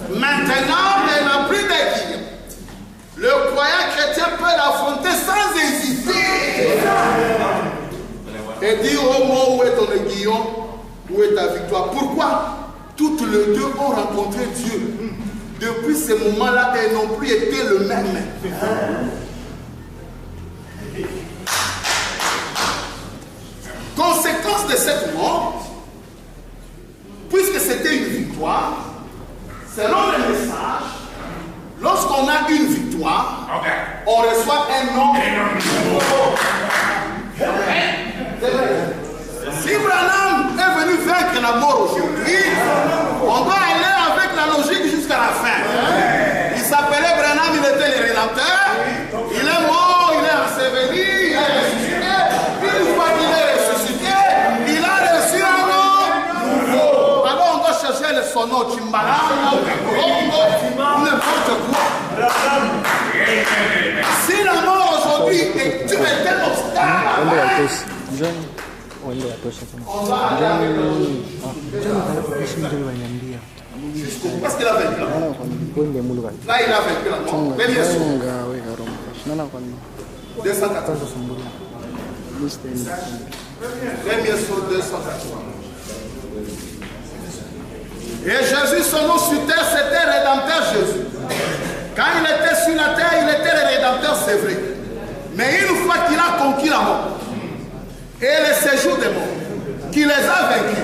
Maintenant, elle n'a plus de guillons. Le croyant chrétien peut l'affronter sans hésiter. Et dire au mort, où est ton aiguillon? Où est ta victoire? Pourquoi? Toutes les deux ont rencontré Dieu. Depuis ce moment-là, elles n'ont plus été le même. Conséquence de cette mort, puisque c'était une victoire, selon le message, lorsqu'on a une victoire, on reçoit un nom. C'est vrai. Si Branham est venu vaincre la mort aujourd'hui, on doit aller avec la logique jusqu'à la fin. Il s'appelait Branham, il était le rédempteur. Il est mort, il est enseveli, il est ressuscité. Une fois qu'il est ressuscité, il a reçu un nom nouveau. Alors on doit chercher son nom, Chimbala, ou n'importe quoi. Si la mort aujourd'hui est un obstacle, parce qu'il a vaincu la mort. Là, il a vaincu la mort. Premier saut. 214. Premier saut 214. Et Jésus, son nom sur terre, c'était Rédempteur Jésus. Quand il était sur la terre, il était le Rédempteur, c'est vrai. Mais une fois qu'il a conquis la mort, et le séjour des morts, qu'il les a vaincus,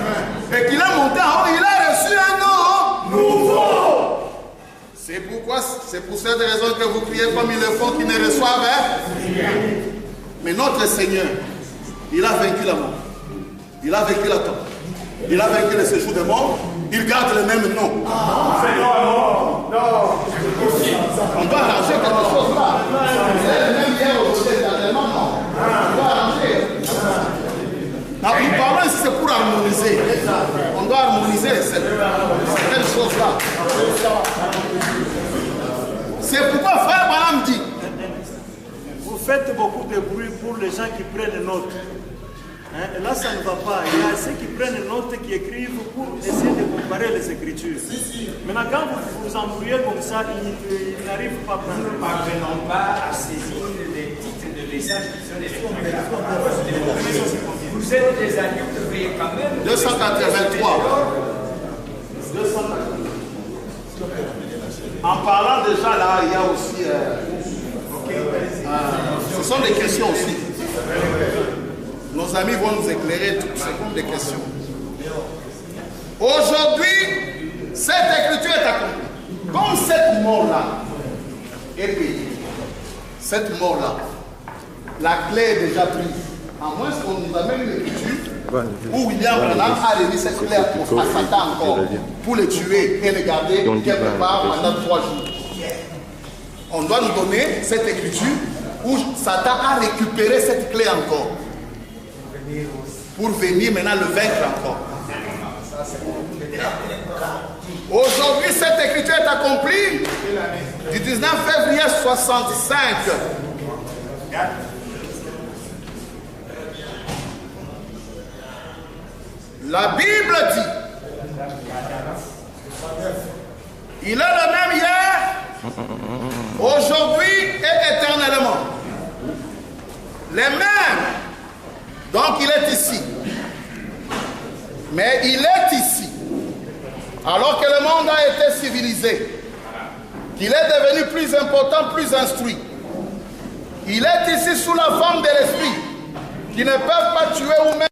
et qu'il a monté en haut, il a reçu un nom nouveau. C'est pourquoi, c'est pour cette raison que vous priez comme il le faut, qu'ils ne reçoivent rien. Mais notre Seigneur, il a vaincu la mort, il a vaincu la tombe, il a vaincu le séjour des morts, il garde le même nom. Non. On doit arranger quelque chose là. C'est le même hier aujourd'hui, éternellement, non. On doit arranger. Nous parlons ici, c'est pour harmoniser. On doit harmoniser certaines choses-là. C'est pourquoi Frère Branham dit, vous faites beaucoup de bruit pour les gens qui prennent note. Hein? Et là, ça ne va pas. Il y a ceux qui prennent note, qui écrivent pour essayer de comparer. préparer les Écritures. Maintenant, quand vous vous embrouillez comme ça, il n'arrive pas à prendre. Nous ne parvenons pas à saisir les titres de messages qui sont des Écritures. Vous êtes des adultes, veuillez quand même. 283. En parlant déjà là, il y a aussi... Ce sont des questions aussi. Nos amis vont nous éclairer toutes ces des questions. Aujourd'hui, cette écriture est accomplie. Comme cette mort-là est payée, cette mort-là, la clé est déjà prise. À moins qu'on nous amène une écriture où William Branham a remis cette clé à Satan encore pour le tuer et le garder quelque part pendant 3 jours. On doit nous donner cette écriture où Satan a récupéré cette clé encore pour venir maintenant le vaincre encore. Aujourd'hui, cette écriture est accomplie du 19 février 65. La Bible dit, il est le même hier, aujourd'hui et éternellement. Les mêmes. Donc il est ici. Mais il est ici. Alors que le monde a été civilisé, qu'il est devenu plus important, plus instruit. Il est ici sous la forme de l'esprit, qui ne peuvent pas tuer ou même